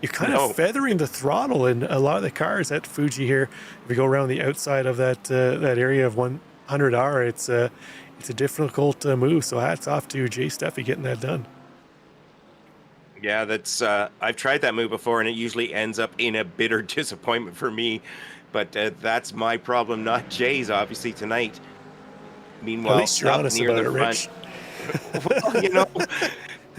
kind of feathering the throttle in a lot of the cars at Fuji here. If you go around the outside of that area of 100R, it's a difficult move. So hats off to Jay Steffi getting that done. Yeah, that's I've tried that move before, and it usually ends up in a bitter disappointment for me. But that's my problem, not Jay's. Obviously tonight. At Meanwhile, least you're up honest near about the it, front. Rich. Well,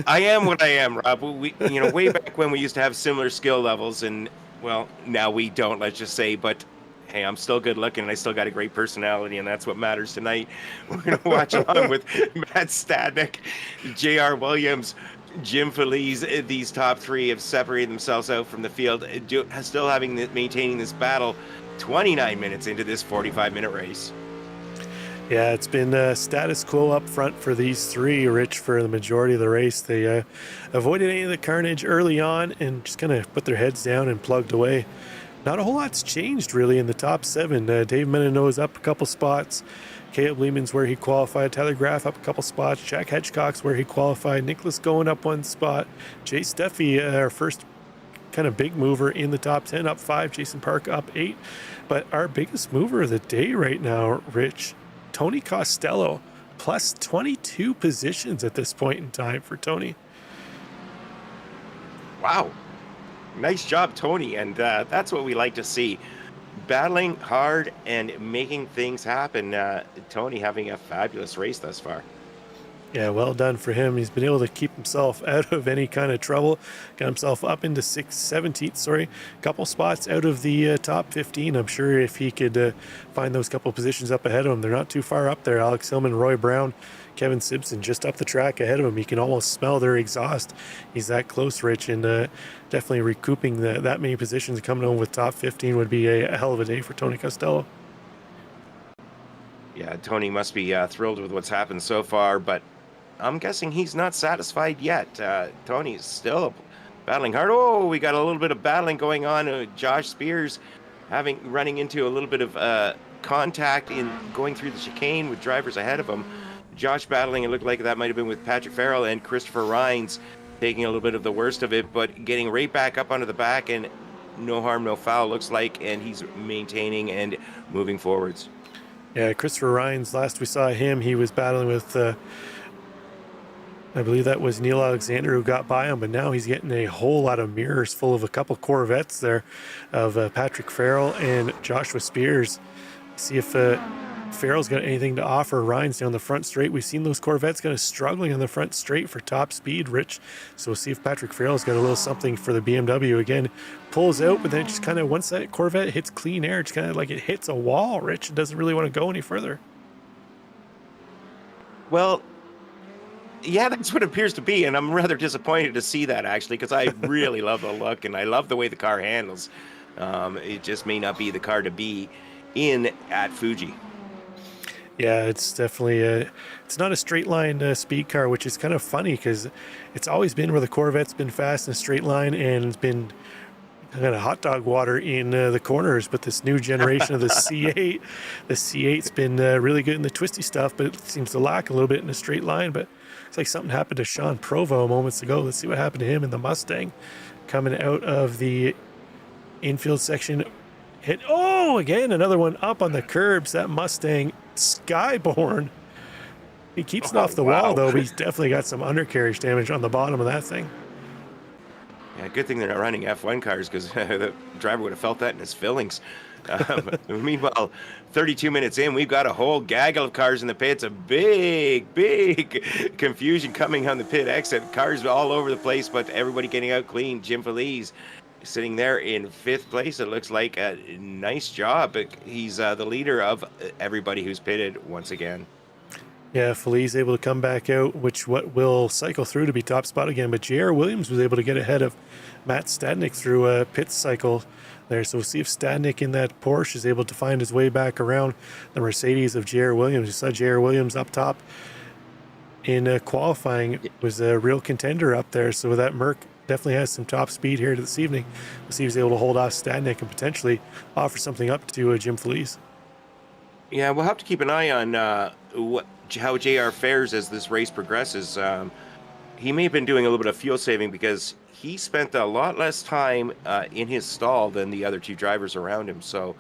I am what I am, Rob. We, way back when we used to have similar skill levels, and well, now we don't. Let's just say, but hey, I'm still good looking, and I still got a great personality, and that's what matters tonight. We're gonna watch along with Matt Stadnick, J.R. Williams, Jim Feliz. These top three have separated themselves out from the field, still maintaining this battle. 29 minutes into this 45-minute race. Yeah, it's been status quo up front for these three, Rich, for the majority of the race. They avoided any of the carnage early on and just kind of put their heads down and plugged away. Not a whole lot's changed, really, in the top seven. Dave Menino's up a couple spots. Caleb Lehman's where he qualified. Tyler Graff up a couple spots. Jack Hedgecock's where he qualified. Nicholas going up one spot. Jay Steffi, our first kind of big mover in the top 10, up 5. Jason Park up 8. But our biggest mover of the day right now, Rich, Tony Costello, plus 22 positions at this point in time for Tony. Wow. Nice job, Tony. And that's what we like to see. Battling hard and making things happen. Tony having a fabulous race thus far. Yeah, well done for him. He's been able to keep himself out of any kind of trouble. Got himself up into 17th, a couple spots out of the top 15. I'm sure if he could find those couple positions up ahead of him, they're not too far up there. Alex Hillman, Roy Brown, Kevin Simpson just up the track ahead of him. You can almost smell their exhaust. He's that close, Rich, and definitely recouping that many positions. Coming home with top 15 would be a hell of a day for Tony Costello. Yeah, Tony must be thrilled with what's happened so far, but I'm guessing he's not satisfied yet. Tony's still battling hard. Oh, we got a little bit of battling going on. Josh Spears running into a little bit of contact in going through the chicane with drivers ahead of him. Josh battling, it looked like that might have been with Patrick Farrell, and Christopher Rhines taking a little bit of the worst of it, but getting right back up onto the back, and no harm, no foul, looks like, and he's maintaining and moving forwards. Yeah, Christopher Rhines, last we saw him, he was battling with I believe that was Neil Alexander who got by him, but now he's getting a whole lot of mirrors full of a couple Corvettes there of Patrick Farrell and Joshua Spears. See if Farrell's got anything to offer Rhines down the front straight. We've seen those Corvettes kind of struggling on the front straight for top speed, Rich. So we'll see if Patrick Farrell's got a little something for the BMW. Again, pulls out, but then it just kind of, once that Corvette hits clean air, it's kind of like it hits a wall, Rich. It doesn't really want to go any further. Well, yeah, that's what it appears to be, and I'm rather disappointed to see that, actually, because I really love the look, and I love the way the car handles. It just may not be the car to be in at Fuji. Yeah, it's definitely it's not a straight line speed car, which is kind of funny because it's always been where the Corvette's been fast in a straight line and it's been kind of hot dog water in the corners. But this new generation of the C8, the C8's been really good in the twisty stuff, but it seems to lack a little bit in a straight line. But it's like something happened to Sean Provo moments ago. Let's see what happened to him in the Mustang coming out of the infield section. Hit, oh, again, another one up on the curbs. That Mustang Skyborn. He keeps it off the wall, though, but he's definitely got some undercarriage damage on the bottom of that thing. Yeah, good thing they're not running F1 cars, because the driver would have felt that in his fillings. Meanwhile, 32 minutes in, we've got a whole gaggle of cars in the pits. A big confusion coming on the pit exit. Cars all over the place, but everybody getting out clean. Jim Feliz sitting there in 5th place. It looks like a nice job. He's the leader of everybody who's pitted once again. Yeah, Feliz able to come back out, which what will cycle through to be top spot again. But J.R. Williams was able to get ahead of Matt Stadnick through a pit cycle there. So we'll see if Stadnick in that Porsche is able to find his way back around the Mercedes of J.R. Williams. You saw J.R. Williams up top in qualifying. Was a real contender up there. So that Merc definitely has some top speed here this evening. We'll see if he's able to hold off Stadnick and potentially offer something up to Jim Feliz. Yeah, we'll have to keep an eye on how JR fares as this race progresses. He may have been doing a little bit of fuel saving because he spent a lot less time in his stall than the other two drivers around him. So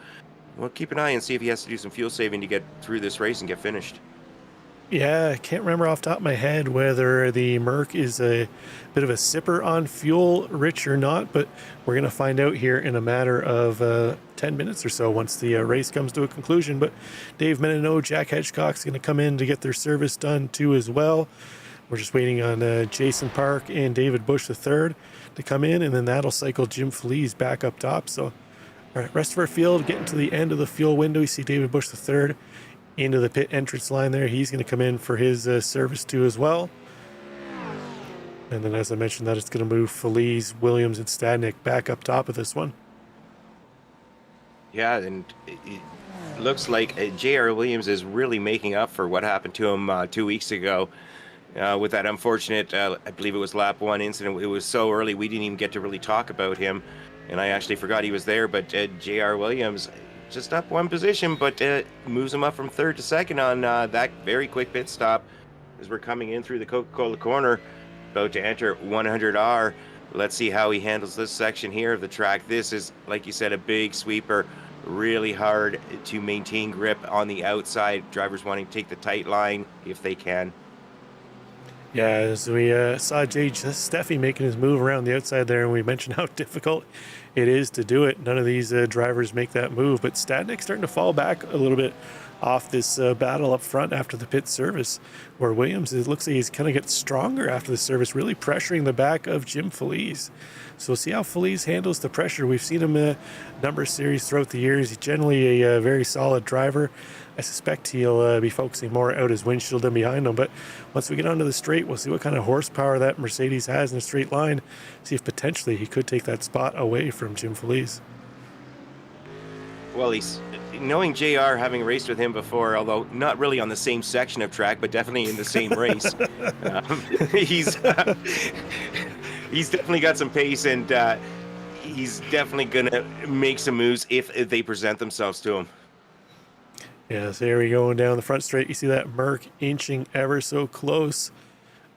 we'll keep an eye and see if he has to do some fuel saving to get through this race and get finished. Yeah, I can't remember off the top of my head whether the Merc is a bit of a sipper on fuel, Rich, or not, but we're going to find out here in a matter of 10 minutes or so once the race comes to a conclusion. But Dave Menino, Jack Hedgecock's going to come in to get their service done too as well. We're just waiting on Jason Park and David Bush III to come in, and then that'll cycle Jim Feliz back up top. So, all right, rest of our field getting to the end of the fuel window. You see David Bush III into the pit entrance line there. He's going to come in for his service too as well. And then, as I mentioned, that it's going to move Feliz, Williams, and Stadnik back up top of this one. Yeah, and it looks like J.R. Williams is really making up for what happened to him 2 weeks ago with that unfortunate, I believe it was lap 1 incident. It was so early we didn't even get to really talk about him, and I actually forgot he was there. But J.R. Williams just up 1 position, but moves him up from 3rd to 2nd on that very quick pit stop as we're coming in through the Coca-Cola corner, about to enter 100R. Let's see how he handles this section here of the track. This is, like you said, a big sweeper, really hard to maintain grip on the outside. Drivers wanting to take the tight line if they can. Yeah, as we saw Jay Steffi making his move around the outside there, and we mentioned how difficult it is to do it. None of these drivers make that move, but Stadnik's starting to fall back a little bit off this battle up front after the pit service, where Williams, it looks like he's kind of gets stronger after the service, really pressuring the back of Jim Feliz. So we'll see how Feliz handles the pressure. We've seen him a number of series throughout the years. He's generally a very solid driver. I suspect he'll be focusing more out his windshield than behind him. But once we get onto the straight, we'll see what kind of horsepower that Mercedes has in a straight line. See if potentially he could take that spot away from Jim Feliz. Well, he's knowing JR, having raced with him before, although not really on the same section of track, but definitely in the same race. He's definitely got some pace, and he's definitely gonna make some moves if they present themselves to him. Yeah, so here we go down the front straight. You see that Merc inching ever so close,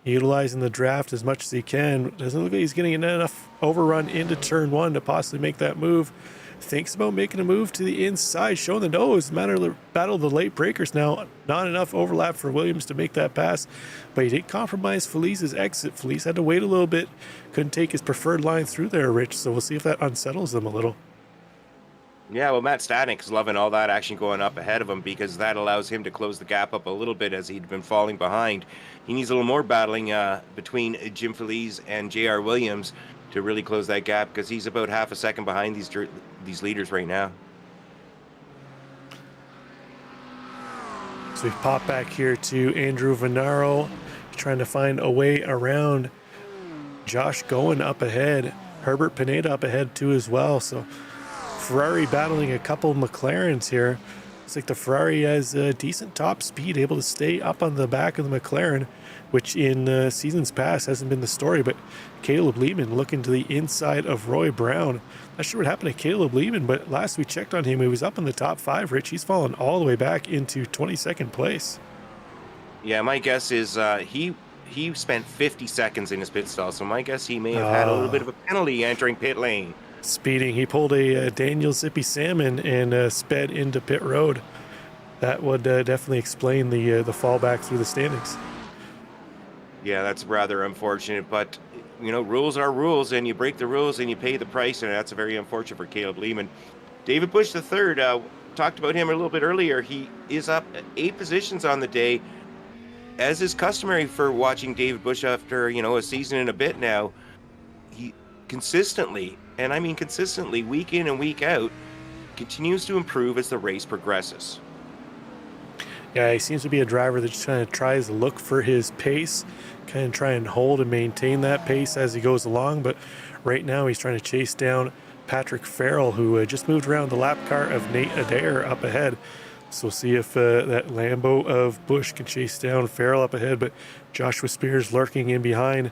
utilizing the draft as much as he can. Doesn't look like he's getting enough overrun into turn 1 to possibly make that move. Thinks about making a move to the inside, showing the nose. Battle of the late breakers now. Not enough overlap for Williams to make that pass, but he did compromise Feliz's exit. Feliz had to wait a little bit. Couldn't take his preferred line through there, Rich, so we'll see if that unsettles them a little. Yeah, well, Matt Stadnik's loving all that action going up ahead of him, because that allows him to close the gap up a little bit as he'd been falling behind. He needs a little more battling between Jim Feliz and J.R. Williams to really close that gap, because he's about half a second behind these leaders right now. So we pop back here to Andrew Venaro, trying to find a way around Josh Goen up ahead. Herbert Pineda up ahead too as well. So Ferrari battling a couple McLarens here. Looks like the Ferrari has a decent top speed, able to stay up on the back of the McLaren, which in seasons past hasn't been the story. But Caleb Lehman looking to the inside of Roy Brown. Not sure what happened to Caleb Lehman, but last we checked on him, he was up in the top 5, Rich. He's fallen all the way back into 22nd place. Yeah, my guess is he spent 50 seconds in his pit stall, so my guess he may have had a little bit of a penalty entering pit lane. Speeding. He pulled a Daniel Zippy Salmon and sped into pit road. That would definitely explain the fallback through the standings. Yeah, that's rather unfortunate, but you know, rules are rules, and you break the rules and you pay the price, and that's very unfortunate for Caleb Lehman. David Bush III, talked about him a little bit earlier. He is up 8 positions on the day, as is customary for watching David Bush after, you know, a season and a bit now. He consistently, and I mean consistently, week in and week out, continues to improve as the race progresses. Yeah, he seems to be a driver that just kind of tries to look for his pace, kind of try and hold and maintain that pace as he goes along. But right now he's trying to chase down Patrick Farrell, who just moved around the lap car of Nate Adair up ahead. So we'll see if that Lambo of Bush can chase down Farrell up ahead. But Joshua Spears lurking in behind.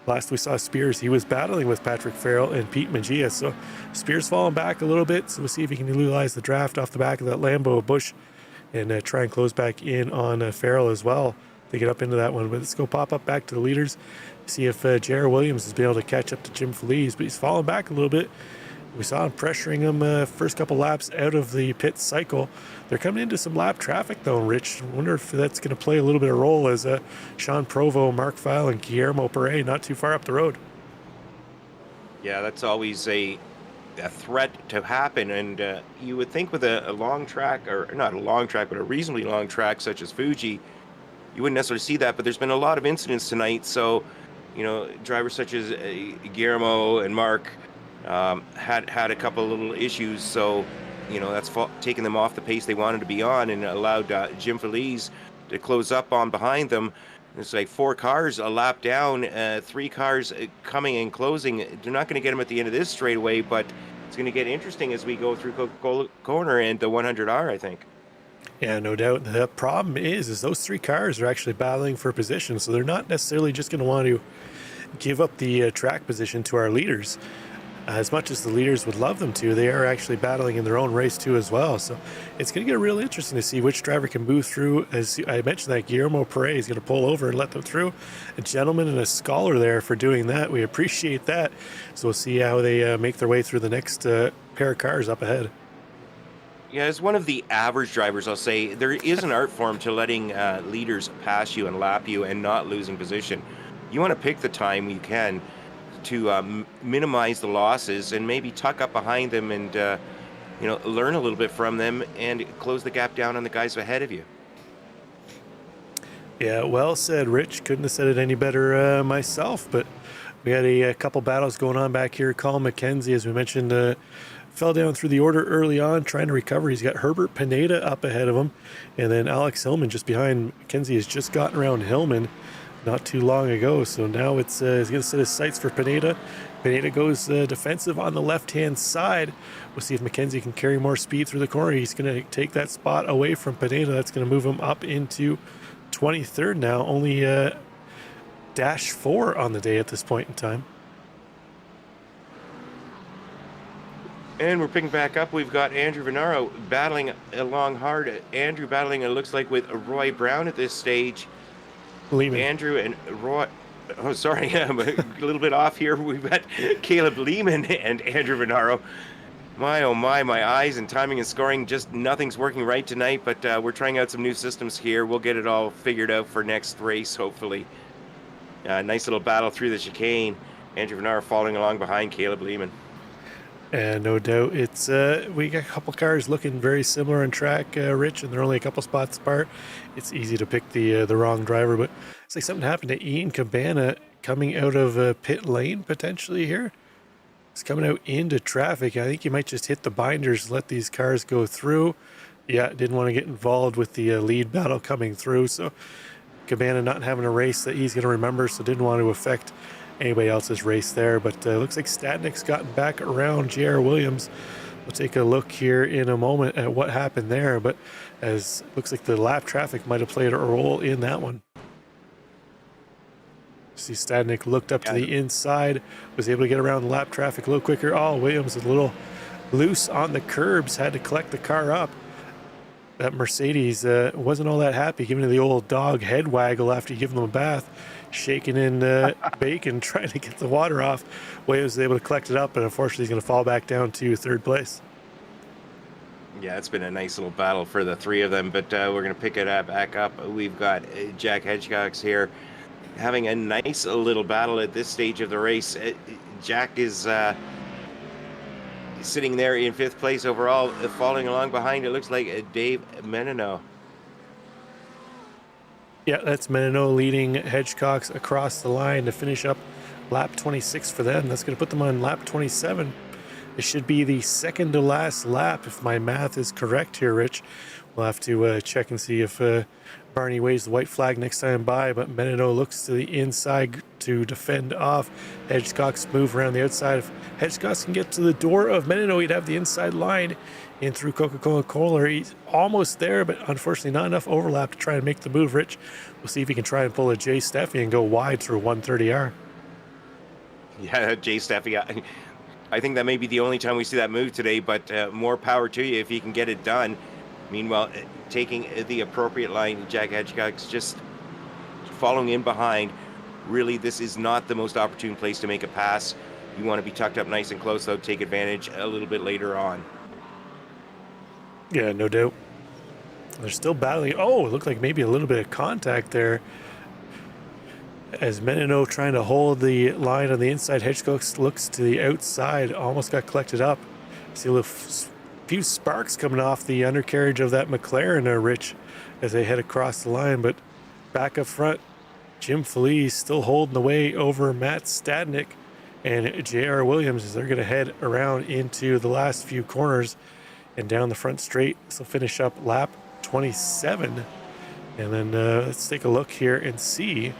Last we saw Spears, he was battling with Patrick Farrell and Pete Magia. So Spears falling back a little bit. So we'll see if he can utilize the draft off the back of that Lambo of Bush and try and close back in on Farrell as well to get up into that one. But let's go pop up back to the leaders, see if J.R. Williams has been able to catch up to Jim Feliz, but he's fallen back a little bit. We saw him pressuring him first couple laps out of the pit cycle. They're coming into some lap traffic though, Rich. I wonder if that's going to play a little bit of role as Sean Provo, Mark Feil, and Guillermo Perez not too far up the road. Yeah, that's always a threat to happen, and you would think with a long track, or not a long track, but a reasonably long track such as Fuji, you wouldn't necessarily see that, but there's been a lot of incidents tonight, so, you know, drivers such as Guillermo and Mark had a couple of little issues, so, you know, that's taking them off the pace they wanted to be on, and allowed Jim Feliz to close up on behind them. It's like 4 cars a lap down, 3 cars coming and closing. They're not going to get them at the end of this straightaway, but it's going to get interesting as we go through Coca-Cola Corner and the 100R, I think. Yeah, no doubt. The problem is those 3 cars are actually battling for position, so they're not necessarily just going to want to give up the track position to our leaders. As much as the leaders would love them to, they are actually battling in their own race too as well. So it's going to get real interesting to see which driver can move through. As I mentioned, that Guillermo Perez is going to pull over and let them through. A gentleman and a scholar there for doing that. We appreciate that. So we'll see how they make their way through the next pair of cars up ahead. Yeah, as one of the average drivers, I'll say there is an art form to letting leaders pass you and lap you and not losing position. You want to pick the time you can to minimize the losses and maybe tuck up behind them and you know, learn a little bit from them and close the gap down on the guys ahead of you. Yeah, well said, Rich. Couldn't have said it any better myself, but we had a couple battles going on back here. Colin McKenzie, as we mentioned, fell down through the order early on, trying to recover. He's got Herbert Pineda up ahead of him, and then Alex Hillman just behind. McKenzie has just gotten around Hillman not too long ago, so now it's he's going to set his sights for Pineda. Pineda goes defensive on the left-hand side. We'll see if McKenzie can carry more speed through the corner. He's going to take that spot away from Pineda. That's going to move him up into 23rd now, only dash 4 on the day at this point in time. And we're picking back up. We've got Andrew Venaro battling along hard. Andrew battling, it looks like, with Roy Brown at this stage. Lehman. Andrew and Roy. Oh, sorry, I'm a little bit off here. We've got Caleb Lehman and Andrew Venaro. My, oh my eyes and timing and scoring, just nothing's working right tonight, but we're trying out some new systems here. We'll get it all figured out for next race, hopefully. Nice little battle through the chicane. Andrew Venaro following along behind Caleb Lehman. And no doubt, it's we got a couple cars looking very similar on track, Rich, and they're only a couple spots apart. It's easy to pick the wrong driver, but it's like something happened to Ian Cabana coming out of pit lane potentially here. He's coming out into traffic. I think he might just hit the binders, let these cars go through. Yeah, didn't want to get involved with the lead battle coming through, so Cabana not having a race that he's going to remember, so didn't want to affect anybody else's race there. But looks like Stadnik's gotten back around J.R. Williams. We'll take a look here in a moment at what happened there, but as looks like the lap traffic might have played a role in that one. See, Stadnik looked up to the inside, was able to get around the lap traffic a little quicker. Oh, Williams is a little loose on the curbs, had to collect the car up. That Mercedes wasn't all that happy, giving it the old dog head waggle after you give them a bath, shaking in bacon, trying to get the water off. Williams was able to collect it up, but unfortunately he's going to fall back down to 3rd place. Yeah, it's been a nice little battle for the 3 of them, but we're going to pick it back up. We've got Jack Hedgecox here having a nice little battle at this stage of the race. Jack is sitting there in 5th place overall, following along behind, it looks like Dave Menino. Yeah, that's Menino leading Hedgecox across the line to finish up lap 26 for them. That's going to put them on lap 27. It should be the second to last lap, if my math is correct here, Rich. We'll have to check and see if Barney waves the white flag next time by, but Menino looks to the inside to defend off. Hedgecox move around the outside. If Hedgecox can get to the door of Menino, he'd have the inside line in through Coca-Cola Corner. He's almost there, but unfortunately not enough overlap to try and make the move, Rich. We'll see if he can try and pull a Jay Steffi and go wide through 130R. Yeah, Jay Steffi, I think that may be the only time we see that move today, but more power to you if you can get it done. Meanwhile, taking the appropriate line, Jack Hedgecock's just following in behind. Really, this is not the most opportune place to make a pass. You want to be tucked up nice and close, though. Take advantage a little bit later on. Yeah, no doubt. They're still battling. Oh, it looked like maybe a little bit of contact there. As Menino trying to hold the line on the inside, Hitchcock looks to the outside, almost got collected up. See a few sparks coming off the undercarriage of that McLaren, Rich, as they head across the line. But back up front, Jim Felice still holding the way over Matt Stadnick and J.R. Williams as they're going to head around into the last few corners and down the front straight. This will finish up lap 27. And then let's take a look here and see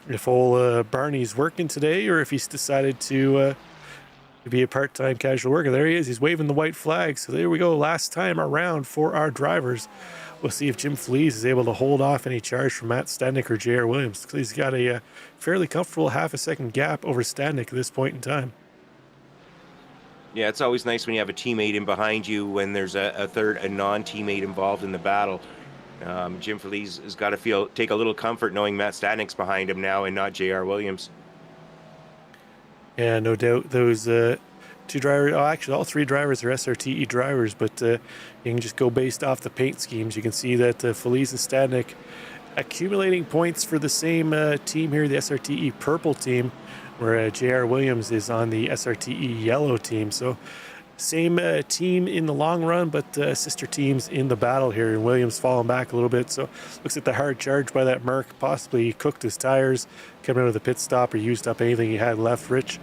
if old Barney's working today or if he's decided to be a part-time casual worker. There he is. He's waving the white flag. So there we go. Last time around for our drivers. We'll see if Jim Felice is able to hold off any charge from Matt Stadnick or J.R. Williams. He's got a fairly comfortable half a second gap over Stadnick at this point in time. Yeah, it's always nice when you have a teammate in behind you when there's a non-teammate involved in the battle. Jim Felice has got to take a little comfort knowing Matt Stadnick's behind him now and not J.R. Williams. Yeah, no doubt. Those two drivers, actually all three drivers are SRTE drivers, but you can just go based off the paint schemes. You can see that Felice and Stadnick accumulating points for the same team here, the SRTE purple team, where J.R. Williams is on the SRTE yellow team. So same team in the long run, but sister teams in the battle here. And Williams falling back a little bit. So looks like the hard charge by that Merc possibly cooked his tires coming out of the pit stop or used up anything he had left, Rich.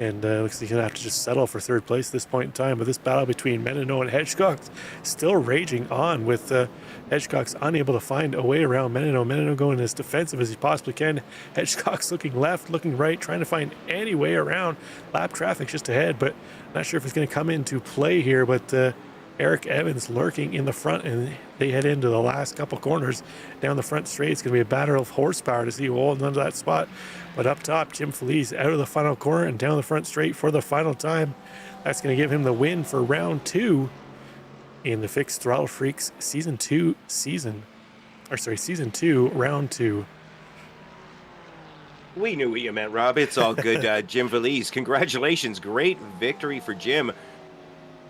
And looks like he's going to have to just settle for third place at this point in time. But this battle between Menino and Hedgecock still raging on with Hedgecock's unable to find a way around Menino. Menino going as defensive as he possibly can. Hedgecock's looking left, looking right, trying to find any way around. Lap traffic's just ahead, but not sure if it's going to come into play here. But Eric Evans lurking in the front, and they head into the last couple corners down the front straight. It's going to be a battle of horsepower to see who holds onto that spot. But up top, Jim Felice out of the final corner and down the front straight for the final time. That's going to give him the win for round 2 in the Fixed Throttle Freaks Season 2, Round 2. We knew what you meant, Rob. It's all good. Jim Felice, congratulations. Great victory for Jim.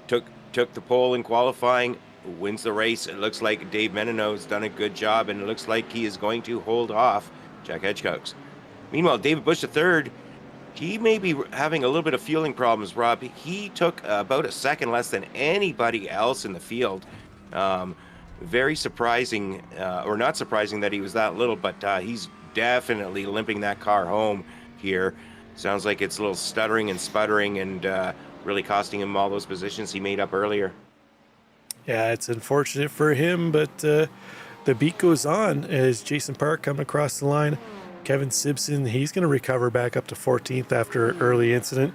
Took the pole in qualifying, wins the race. It looks like Dave Menino's done a good job, and it looks like he is going to hold off Jack Hedgecock. Meanwhile, David Bush III, he may be having a little bit of fueling problems, Rob. He took about a second less than anybody else in the field. Very surprising, or not surprising that he was that little, but he's definitely limping that car home here. Sounds like it's a little stuttering and sputtering and really costing him all those positions he made up earlier. Yeah, it's unfortunate for him, but the beat goes on as Jason Park coming across the line. Kevin Simpson, he's going to recover back up to 14th after an early incident.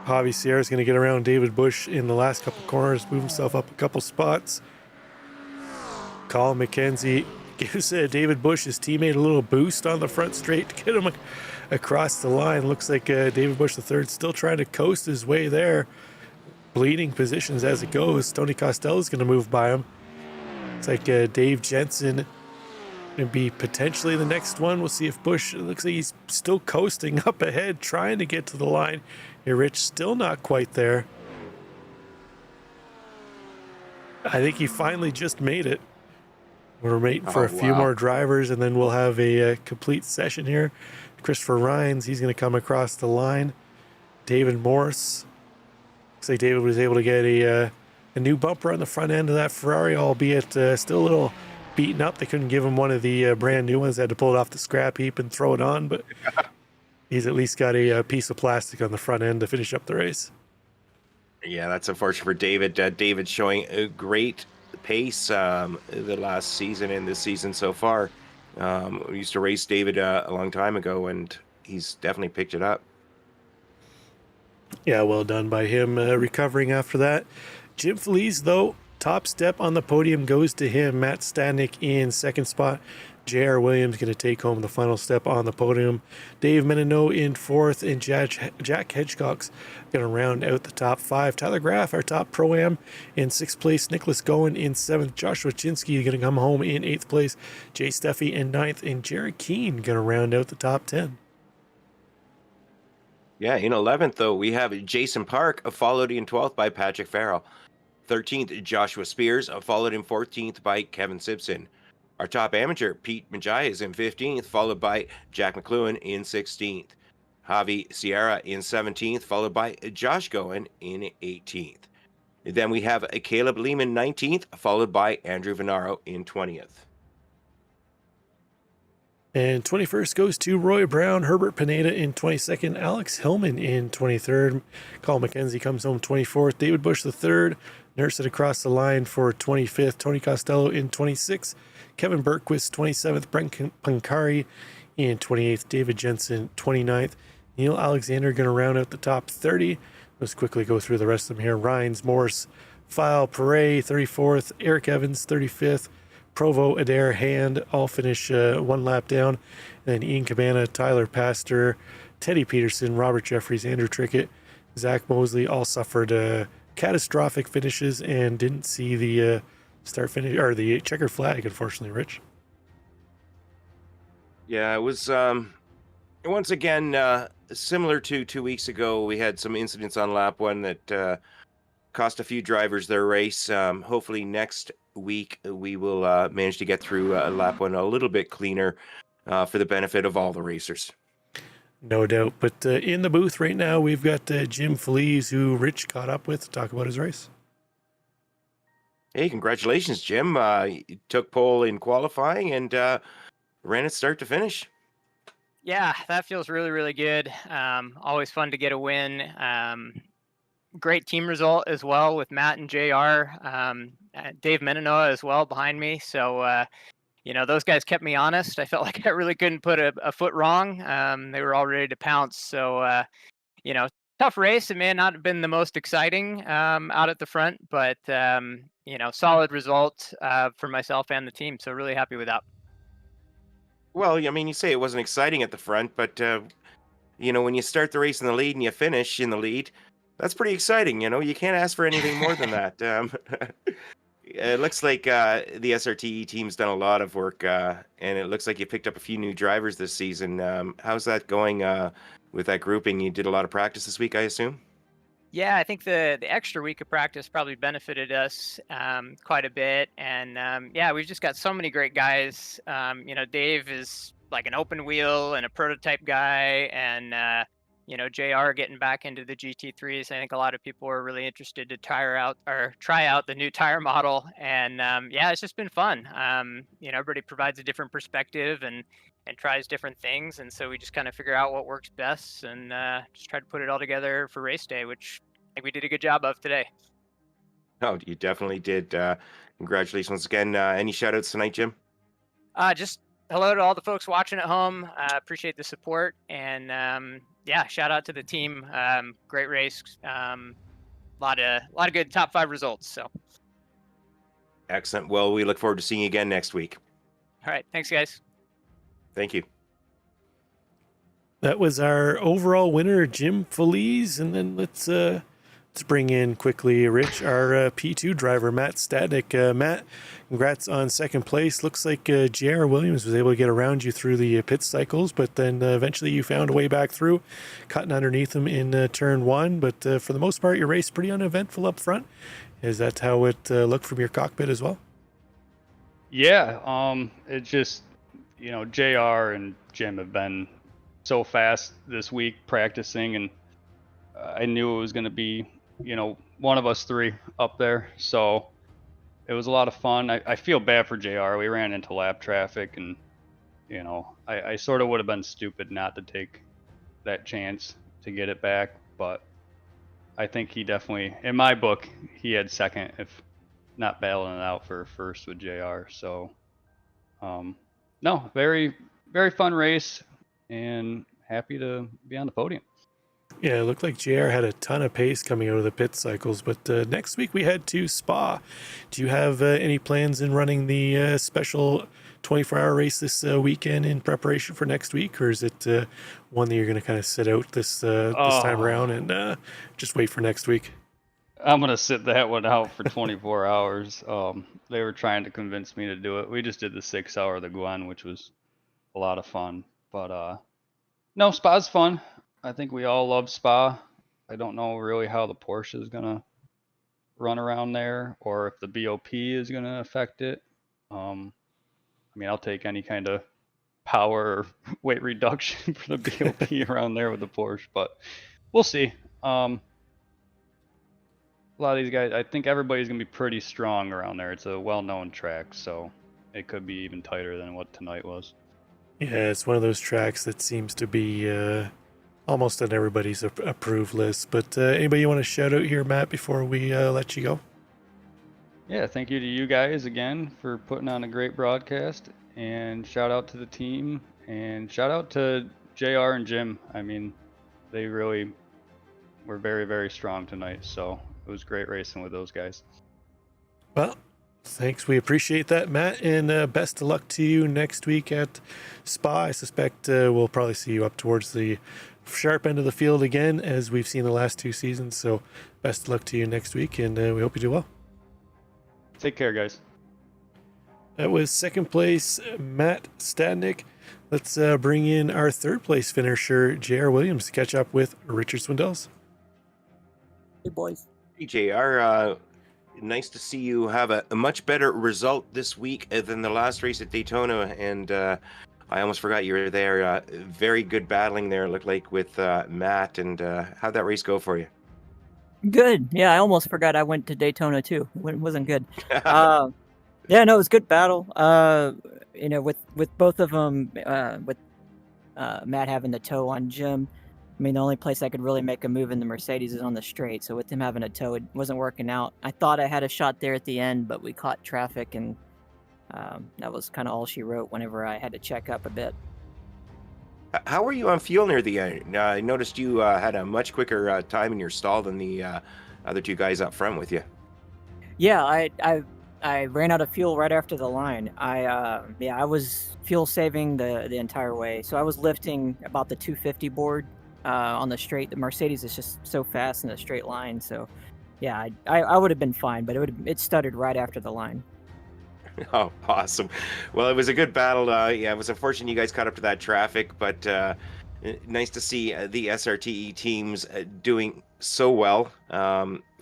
Javi Sierra's going to get around David Bush in the last couple corners, move himself up a couple spots. Colin McKenzie gives David Bush, his teammate, a little boost on the front straight to get him across the line. Looks like David Bush III still trying to coast his way there. Bleeding positions as it goes. Tony Costello's going to move by him. Looks like Dave Jensen going to be potentially the next one. We'll see if Bush, it looks like he's still coasting up ahead, trying to get to the line. Here, Rich, still not quite there. I think he finally just made it. We're waiting for a few more drivers, and then we'll have a complete session here. Christopher Rhines, he's going to come across the line. David Morris. Looks like David was able to get a new bumper on the front end of that Ferrari, albeit still a little beaten up. They couldn't give him one of the brand new ones. They had to pull it off the scrap heap and throw it on, but he's at least got a piece of plastic on the front end to finish up the race. Yeah, that's unfortunate for David. David's showing a great pace the last season and this season so far. We used to race David a long time ago, and he's definitely picked it up. Yeah, well done by him recovering after that. Jim Felice, though, top step on the podium goes to him. Matt Stadnick in second spot. J.R. Williams going to take home the final step on the podium. Dave Menino in fourth, and Jack Hedgecock's going to round out the top 5. Tyler Graff, our top Pro-Am, in 6th place. Nicholas Goen in 7th. Joshua Chinsky going to come home in 8th place. Jay Steffi in 9th, and Jared Keane going to round out the top 10. Yeah, in 11th, though, we have Jason Park, followed in 12th by Patrick Farrell. 13th, Joshua Spears, followed in 14th by Kevin Simpson. Our top amateur, Pete Majai, is in 15th, followed by Jack McLuhan in 16th. Javi Sierra in 17th, followed by Josh Goen in 18th. Then we have Caleb Lehman 19th, followed by Andrew Venaro in 20th. And 21st goes to Roy Brown, Herbert Pineda in 22nd, Alex Hillman in 23rd, Colin McKenzie comes home 24th, David Bush the third, nursed it across the line for 25th, Tony Costello in 26th, Kevin Bergquist 27th, Brent Pankari in 28th, David Jensen 29th, Neil Alexander going to round out the top 30. Let's quickly go through the rest of them here. Rhines, Morse, File, Perret 34th, Eric Evans 35th, Provo, Adair, Hand all finish one lap down. And then Ian Cabana, Tyler Pastor, Teddy Peterson, Robert Jeffries, Andrew Trickett, Zach Mosley all suffered catastrophic finishes and didn't see the start finish or the checker flag, unfortunately, Rich. Yeah, it was once again similar to 2 weeks ago. We had some incidents on lap 1 that cost a few drivers their race. Hopefully next week we will manage to get through lap 1 a little bit cleaner for the benefit of all the racers. No doubt. But in the booth right now, we've got Jim Feliz, who Rich caught up with to talk about his race. Hey, congratulations, Jim. You took pole in qualifying and ran it start to finish. Yeah, that feels really, really good. Always fun to get a win. Great team result as well with Matt and JR. Dave Meninoa as well behind me. So, those guys kept me honest. I felt like I really couldn't put a foot wrong. They were all ready to pounce. So, tough race. It may not have been the most exciting out at the front, but, solid result for myself and the team. So really happy with that. Well, I mean, you say it wasn't exciting at the front, but, when you start the race in the lead and you finish in the lead, that's pretty exciting. You can't ask for anything more than that. It looks like the SRTE team's done a lot of work, and it looks like you picked up a few new drivers this season. How's that going with that grouping? You did a lot of practice this week, I assume? Yeah, I think the extra week of practice probably benefited us quite a bit. And we've just got so many great guys. Dave is like an open wheel and a prototype guy. And, JR getting back into the GT3s. I think a lot of people are really interested to try out the new tire model. And it's just been fun. Everybody provides a different perspective and tries different things. And so we just kind of figure out what works best and just try to put it all together for race day, which I think we did a good job of today. Oh, you definitely did. Congratulations once again. Any shout outs tonight, Jim? Just hello to all the folks watching at home. Appreciate the support. And shout out to the team. Great race. A lot of good top 5 results. So Excellent. Well, we look forward to seeing you again next week. all right. Thanks, guys. Thank you. That was our overall winner, Jim Feliz. And then let's bring in quickly, Rich, our P2 driver, Matt Stadnik. Matt, congrats on second place. Looks like J.R. Williams was able to get around you through the pit cycles, but then eventually you found a way back through, cutting underneath him in turn 1. But for the most part, your race pretty uneventful up front. Is that how it looked from your cockpit as well? Yeah, it just, JR and Jim have been so fast this week practicing, and I knew it was going to be, one of us 3 up there. So it was a lot of fun. I feel bad for JR. We ran into lap traffic, and, I sort of would have been stupid not to take that chance to get it back. But I think he definitely, in my book, he had second, if not battling it out for first with JR. So, no, very, very fun race, and happy to be on the podium. Yeah, it looked like JR had a ton of pace coming out of the pit cycles, but next week we head to Spa. Do you have any plans in running the special 24-hour race this weekend in preparation for next week, or is it one that you're going to kind of sit out this time around and just wait for next week? I'm going to sit that one out for 24 hours. They were trying to convince me to do it. We just did the 6-hour of the Gwen, which was a lot of fun. But no, Spa's fun. I think we all love Spa. I don't know really how the Porsche is gonna run around there, or if the BOP is gonna affect it. I mean, I'll take any kind of power or weight reduction for the BOP around there with the Porsche, but we'll see. A lot of these guys, I think everybody's gonna be pretty strong around there. It's a well-known track, so it could be even tighter than what tonight was. Yeah, it's one of those tracks that seems to be almost on everybody's approved list. But anybody you want to shout out here, Matt, before we let you go? Yeah, thank you to you guys again for putting on a great broadcast, and shout out to the team, and shout out to JR and Jim. I mean, they really were very, very strong tonight, so it was great racing with those guys. Well, thanks. We appreciate that, Matt, and best of luck to you next week at Spa. I suspect we'll probably see you up towards the sharp end of the field again, as we've seen the last 2 seasons. So best of luck to you next week, and we hope you do well. Take care, guys. That was second place, Matt Stadnick. Let's bring in our third place finisher, J.R. Williams, to catch up with Richard Swindells. Hey, boys. Hey, JR, nice to see you have a much better result this week than the last race at Daytona, and I almost forgot you were there. Very good battling there, it looked like, with Matt, and how'd that race go for you? Good. Yeah, I almost forgot I went to Daytona too. It wasn't good. Yeah, no, it was good battle. With both of them, with Matt having the toe on Jim. I mean, the only place I could really make a move in the Mercedes is on the straight. So with him having a toe, it wasn't working out. I thought I had a shot there at the end, but we caught traffic, and that was kind of all she wrote whenever I had to check up a bit. How were you on fuel near the end? I noticed you had a much quicker time in your stall than the other 2 guys up front with you. Yeah, I ran out of fuel right after the line. I was fuel saving the entire way. So I was lifting about the 250 board on the straight. The Mercedes is just so fast in a straight line. So yeah, I would have been fine, but it stuttered right after the line. Oh, awesome. Well, it was a good battle. Yeah, it was unfortunate you guys caught up to that traffic, but nice to see the SRTE teams doing so well.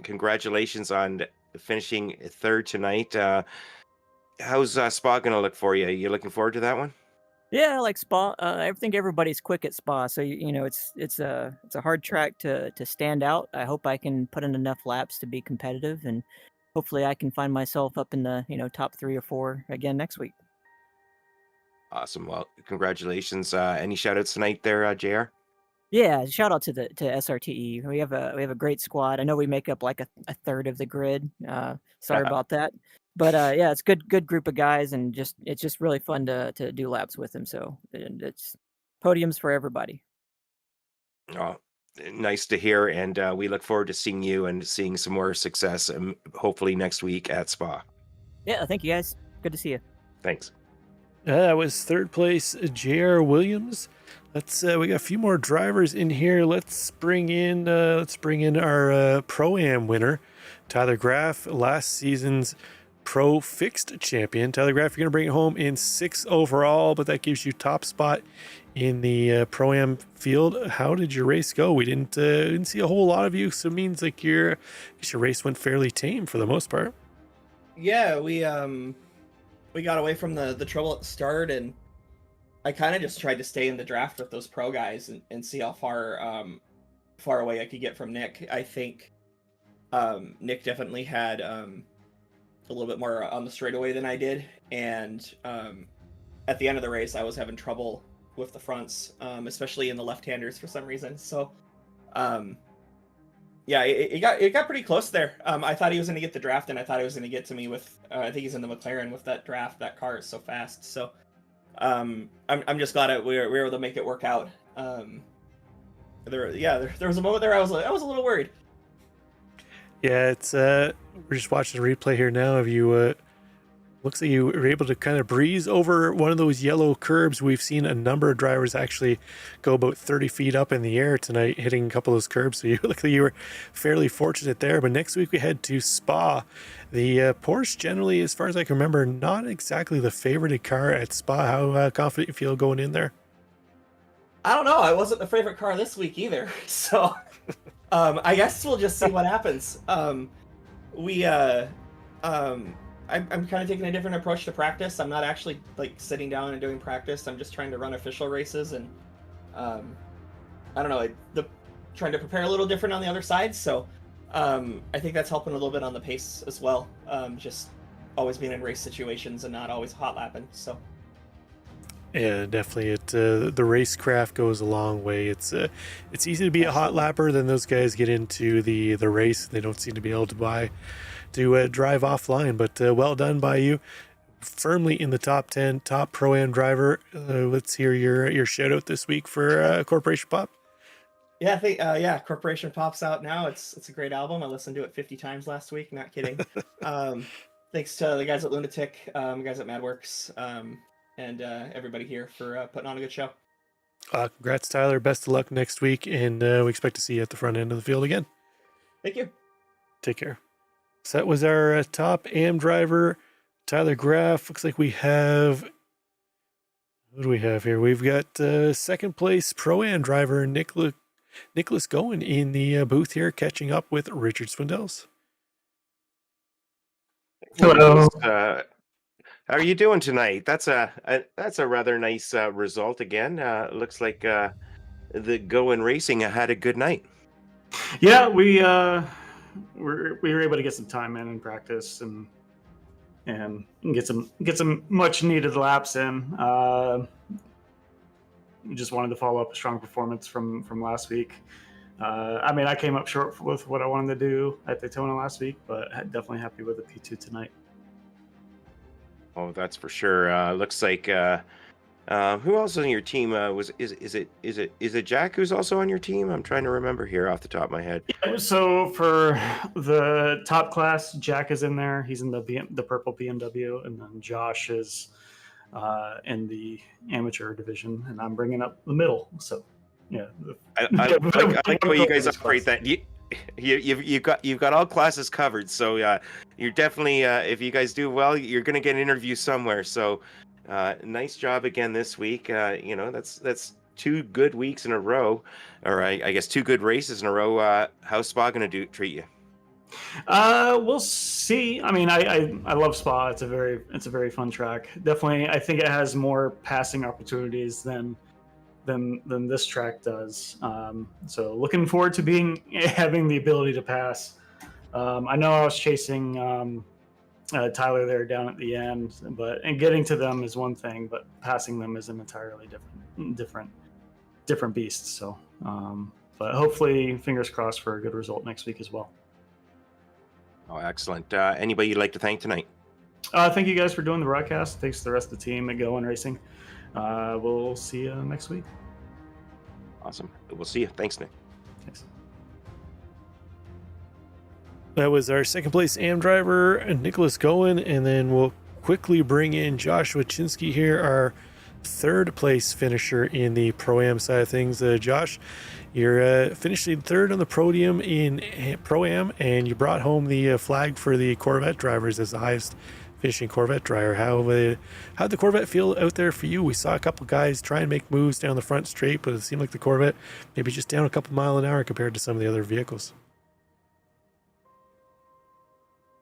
Congratulations on finishing third tonight. How's Spa going to look for you? You looking forward to that one? Yeah, I like Spa. I think everybody's quick at Spa, so it's a hard track to stand out. I hope I can put in enough laps to be competitive, and hopefully I can find myself up in the top 3 or 4 again next week. Awesome. Well, congratulations. Any shout outs tonight there, JR? Yeah, shout out to SRTE. We have a great squad. I know we make up like a third of the grid. Sorry about that, but yeah, it's good group of guys, and it's just really fun to do laps with them. So it's podiums for everybody. Oh, nice to hear, and we look forward to seeing you and seeing some more success, hopefully next week at Spa. Yeah, thank you guys. Good to see you. Thanks. That was third place, J.R. Williams. Let's we got a few more drivers in here. Let's bring in our Pro-Am winner, Tyler Graff, last season's Pro Fixed champion. Tyler Graff, you're going to bring it home in 6th overall, but that gives you top spot in the Pro-Am field. How did your race go? We didn't see a whole lot of you, so it means like your race went fairly tame for the most part. Yeah, we got away from the trouble at the start, and I kind of just tried to stay in the draft with those pro guys and see how far away I could get from Nick. I think Nick definitely had a little bit more on the straightaway than I did, and at the end of the race I was having trouble with the fronts, especially in the left-handers for some reason. So yeah, it got pretty close there. I thought he was going to get the draft, and I thought he was going to get to me with I think he's in the McLaren with that draft. That car is so fast. So I'm just glad we were able to make it work out. There was a moment there I was a little worried. Yeah, it's we're just watching the replay here now of you. Looks like you were able to kind of breeze over one of those yellow curbs. We've seen a number of drivers actually go about 30 feet up in the air tonight, hitting a couple of those curbs. So you look like you were fairly fortunate there. But next week we head to Spa. The Porsche generally, as far as I can remember, not exactly the favorited car at Spa. How confident you feel going in there? I don't know. I wasn't the favorite car this week either. So I guess we'll just see what happens. I'm kind of taking a different approach to practice. I'm not actually like sitting down and doing practice. I'm just trying to run official races, and I don't know, trying to prepare a little different on the other side. So I think that's helping a little bit on the pace as well. Just always being in race situations and not always hot lapping. So. Yeah, definitely. The racecraft goes a long way. It's easy to be a hot lapper. Then those guys get into the race. They don't seem to be able to drive offline. But well done by you. Firmly in the top 10, top Pro-Am driver. Let's hear your shout out this week for Corporation Pop. Yeah, I think Corporation Pop's out now. It's a great album. I listened to it 50 times last week. Not kidding. Thanks to the guys at Lunatic, guys at MadWorks. And everybody here for putting on a good show. Congrats, Tyler. Best of luck next week, and we expect to see you at the front end of the field again. Thank you. Take care. So that was our top AM driver, Tyler Graff. Looks like we have... What do we have here? We've got second place Pro-Am driver Nicholas Goen in the booth here, catching up with Richard Swindells. Hello. How are you doing tonight? That's a rather nice result again. Looks like the Goen Racing had a good night. Yeah, we were able to get some time in practice and get some much needed laps in. We just wanted to follow up a strong performance from last week. I came up short with what I wanted to do at Daytona last week, but definitely happy with the P2 tonight. Oh, that's for sure. Looks like who else on your team is it Jack who's also on your team? I'm trying to remember here off the top of my head. Yeah, so for the top class, Jack is in there. He's in the purple BMW, and then Josh is in the amateur division, and I'm bringing up the middle. So yeah, I like the way you guys operate that. You've got all classes covered, so you're definitely if you guys do well, you're gonna get an interview somewhere. So nice job again this week. That's 2 good weeks in a row, or I guess 2 good races in a row. How's Spa gonna treat you? We'll see. I love Spa. It's a very fun track. Definitely, I think it has more passing opportunities than this track does. So looking forward to having the ability to pass. I know I was chasing Tyler there down at the end, and getting to them is one thing, but passing them is an entirely different beast. So, but hopefully, fingers crossed for a good result next week as well. Oh, excellent. Anybody you'd like to thank tonight? Thank you guys for doing the broadcast. Thanks to the rest of the team at Goen Racing. We'll see you next week. Awesome. We'll see you. Thanks, Nick. Thanks. That was our second place AM driver, Nicholas Goen, and then we'll quickly bring in Joshua Chinsky here, our third place finisher in the Pro-Am side of things. Josh, you're finishing third on the podium in Pro-Am, and you brought home the flag for the Corvette drivers as the highest finishing Corvette driver. How'd the Corvette feel out there for you? We saw a couple guys try and make moves down the front straight, but it seemed like the Corvette maybe just down a couple mile an hour compared to some of the other vehicles.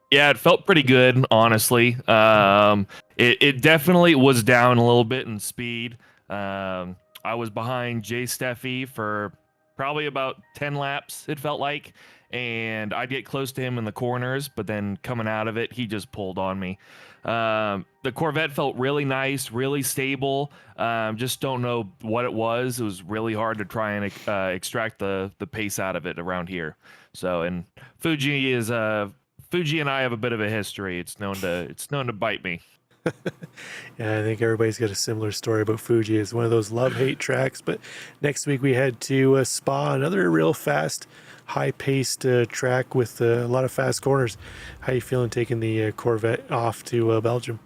Yeah, it felt pretty good, honestly. It definitely was down a little bit in speed. I was behind Jay Steffi for probably about 10 laps, it felt like. And I'd get close to him in the corners, but then coming out of it, he just pulled on me. The Corvette felt really nice, really stable. Just don't know what it was. It was really hard to try and extract the pace out of it around here. So, and Fuji and I have a bit of a history. It's known to bite me. Yeah, I think everybody's got a similar story about Fuji. It's one of those love-hate tracks. But next week we head to Spa, another real fast, high-paced track with a lot of fast corners. How you feeling taking the Corvette off to Belgium?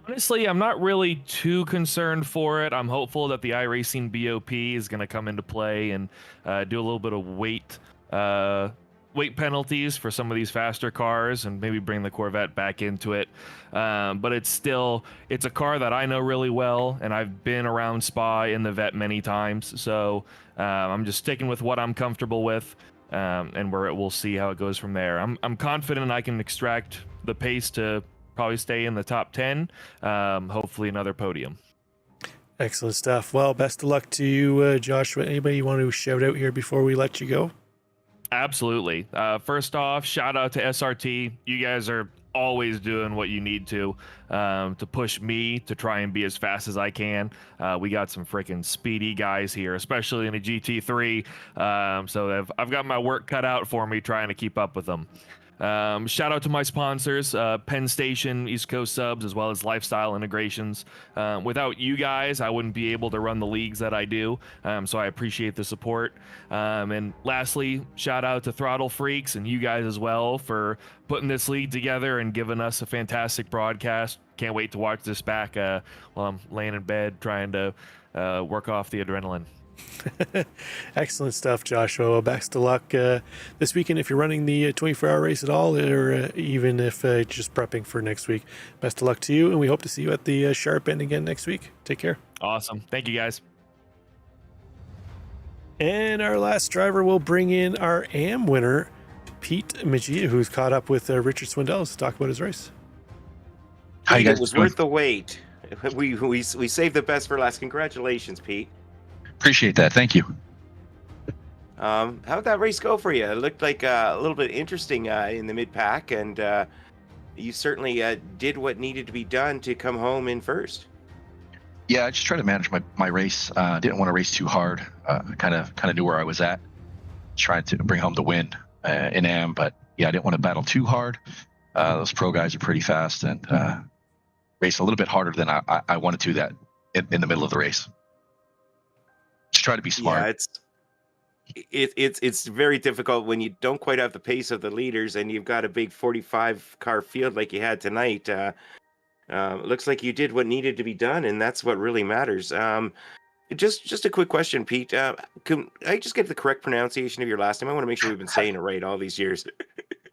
Honestly, I'm not really too concerned for it. I'm hopeful that the iRacing BOP is going to come into play and do a little bit of weight weight penalties for some of these faster cars and maybe bring the Corvette back into it. But it's a car that I know really well, and I've been around Spa in the Vet many times. So I'm just sticking with what I'm comfortable with, and we'll see how it goes from there. I'm confident I can extract the pace to probably stay in the top 10, hopefully another podium. Excellent stuff. Well, best of luck to you, Joshua. Anybody you want to shout out here before we let you go? Absolutely. First off, shout out to SRT. You guys are always doing what you need to push me to try and be as fast as I can. We got some freaking speedy guys here, especially in a GT3. So I've got my work cut out for me trying to keep up with them. Shout out to my sponsors, Penn Station, East Coast Subs, as well as Lifestyle Integrations. Without you guys, I wouldn't be able to run the leagues that I do, so I appreciate the support. And lastly, shout out to Throttle Freaks and you guys as well for putting this league together and giving us a fantastic broadcast. Can't wait to watch this back while I'm laying in bed trying to work off the adrenaline. Excellent stuff, Joshua. Well, best of luck this weekend if you're running the 24-hour race at all, or even if just prepping for next week. Best of luck to you, and we hope to see you at the Sharp End again next week. Take care. Awesome. Thank you, guys. And our last driver will bring in our AM winner, Pete Mejia, who's caught up with Richard Swindell to talk about his race. How you guys it was doing? Worth the wait. We saved the best for last. Congratulations, Pete. Appreciate that. Thank you. How'd that race go for you? It looked like a little bit interesting in the mid-pack, and you certainly did what needed to be done to come home in first. Yeah, I just tried to manage my race. Didn't want to race too hard. Kind of knew where I was at. Tried to bring home the win in AM, but yeah, I didn't want to battle too hard. Those pro guys are pretty fast and race a little bit harder than I wanted to that in the middle of the race. Just try to be smart. Yeah, it's very difficult when you don't quite have the pace of the leaders and you've got a big 45 car field like you had tonight. It looks like you did what needed to be done, and that's what really matters. Just a quick question, Pete. Can I just get the correct pronunciation of your last name? I want to make sure we've been saying it right all these years.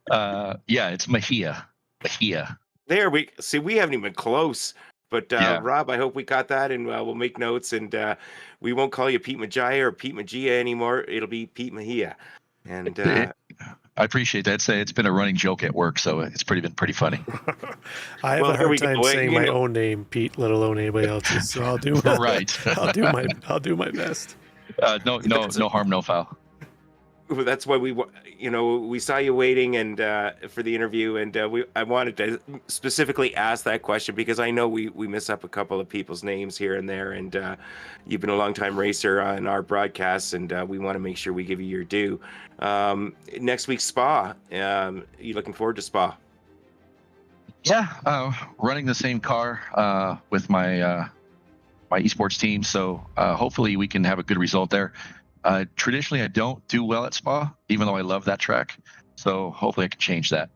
Yeah, it's Mejia. Mejia. There we see. We haven't even been close. But Yeah. Rob, I hope we got that, and we'll make notes, and we won't call you Pete Mejia or Pete Mejia anymore. It'll be Pete Mejia. And I appreciate that. It's been a running joke at work, so it's been pretty funny. I have a hard time saying my own name, Pete, let alone anybody else's. So I'll do right. I'll do my best. No harm, no foul. That's why we saw you waiting and for the interview, and I wanted to specifically ask that question because I know we mess up a couple of people's names here and there, and you've been a long time racer on our broadcasts, and we want to make sure we give you your due. Next week's Spa, you looking forward to Spa? Yeah, running the same car with my esports team, so hopefully we can have a good result there. Traditionally, I don't do well at Spa, even though I love that track. So hopefully I can change that.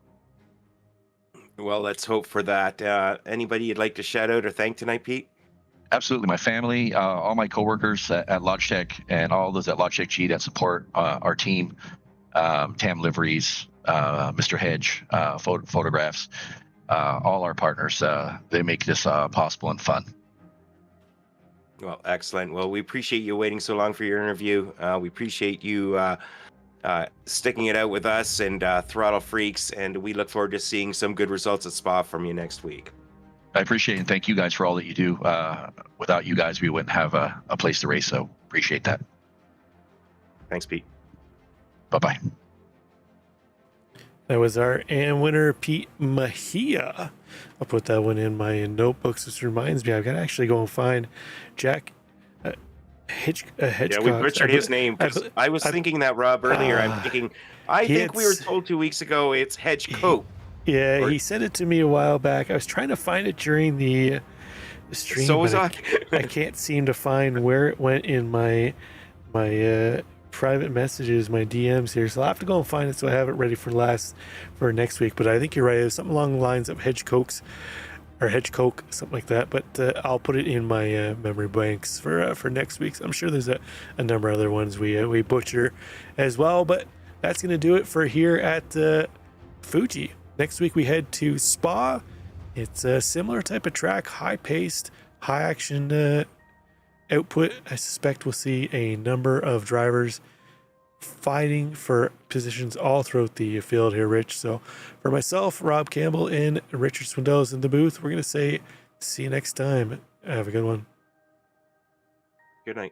Well, let's hope for that. Anybody you'd like to shout out or thank tonight, Pete? Absolutely. My family, all my coworkers at Logitech, and all those at Logitech G that support our team, Tam Liveries, Mr. Hedge, Photographs, all our partners. They make this possible and fun. Well, excellent. Well, we appreciate you waiting so long for your interview. We appreciate you sticking it out with us and Throttle Freaks, and we look forward to seeing some good results at Spa from you next week. I appreciate it, and thank you guys for all that you do. Without you guys, we wouldn't have a place to race, so appreciate that. Thanks, Pete. Bye-bye. That was our AM winner, Pete Mejia. I'll put that one in my notebooks. This reminds me, I've got to actually go and find Jack Hedgecock. Yeah, we butchered his name because I was thinking that, Rob, earlier. I think we were told 2 weeks ago it's Hedgecock. Yeah, he sent it to me a while back. I was trying to find it during the stream. So was I. I can't seem to find where it went in my private messages, my DMs here. So I'll have to go and find it so I have it ready for next week. But I think you're right. It's something along the lines of Hedgecoke, something like that. But I'll put it in my memory banks for next week. So I'm sure there's a number of other ones we butcher as well. But that's going to do it for here at Fuji. Next week we head to Spa. It's a similar type of track, high-paced, high-action output. I suspect we'll see a number of drivers fighting for positions all throughout the field here, Rich. So for myself, Rob Campbell, and Richard Swindell is in the booth, we're going to say see you next time. Have a good one. Good night.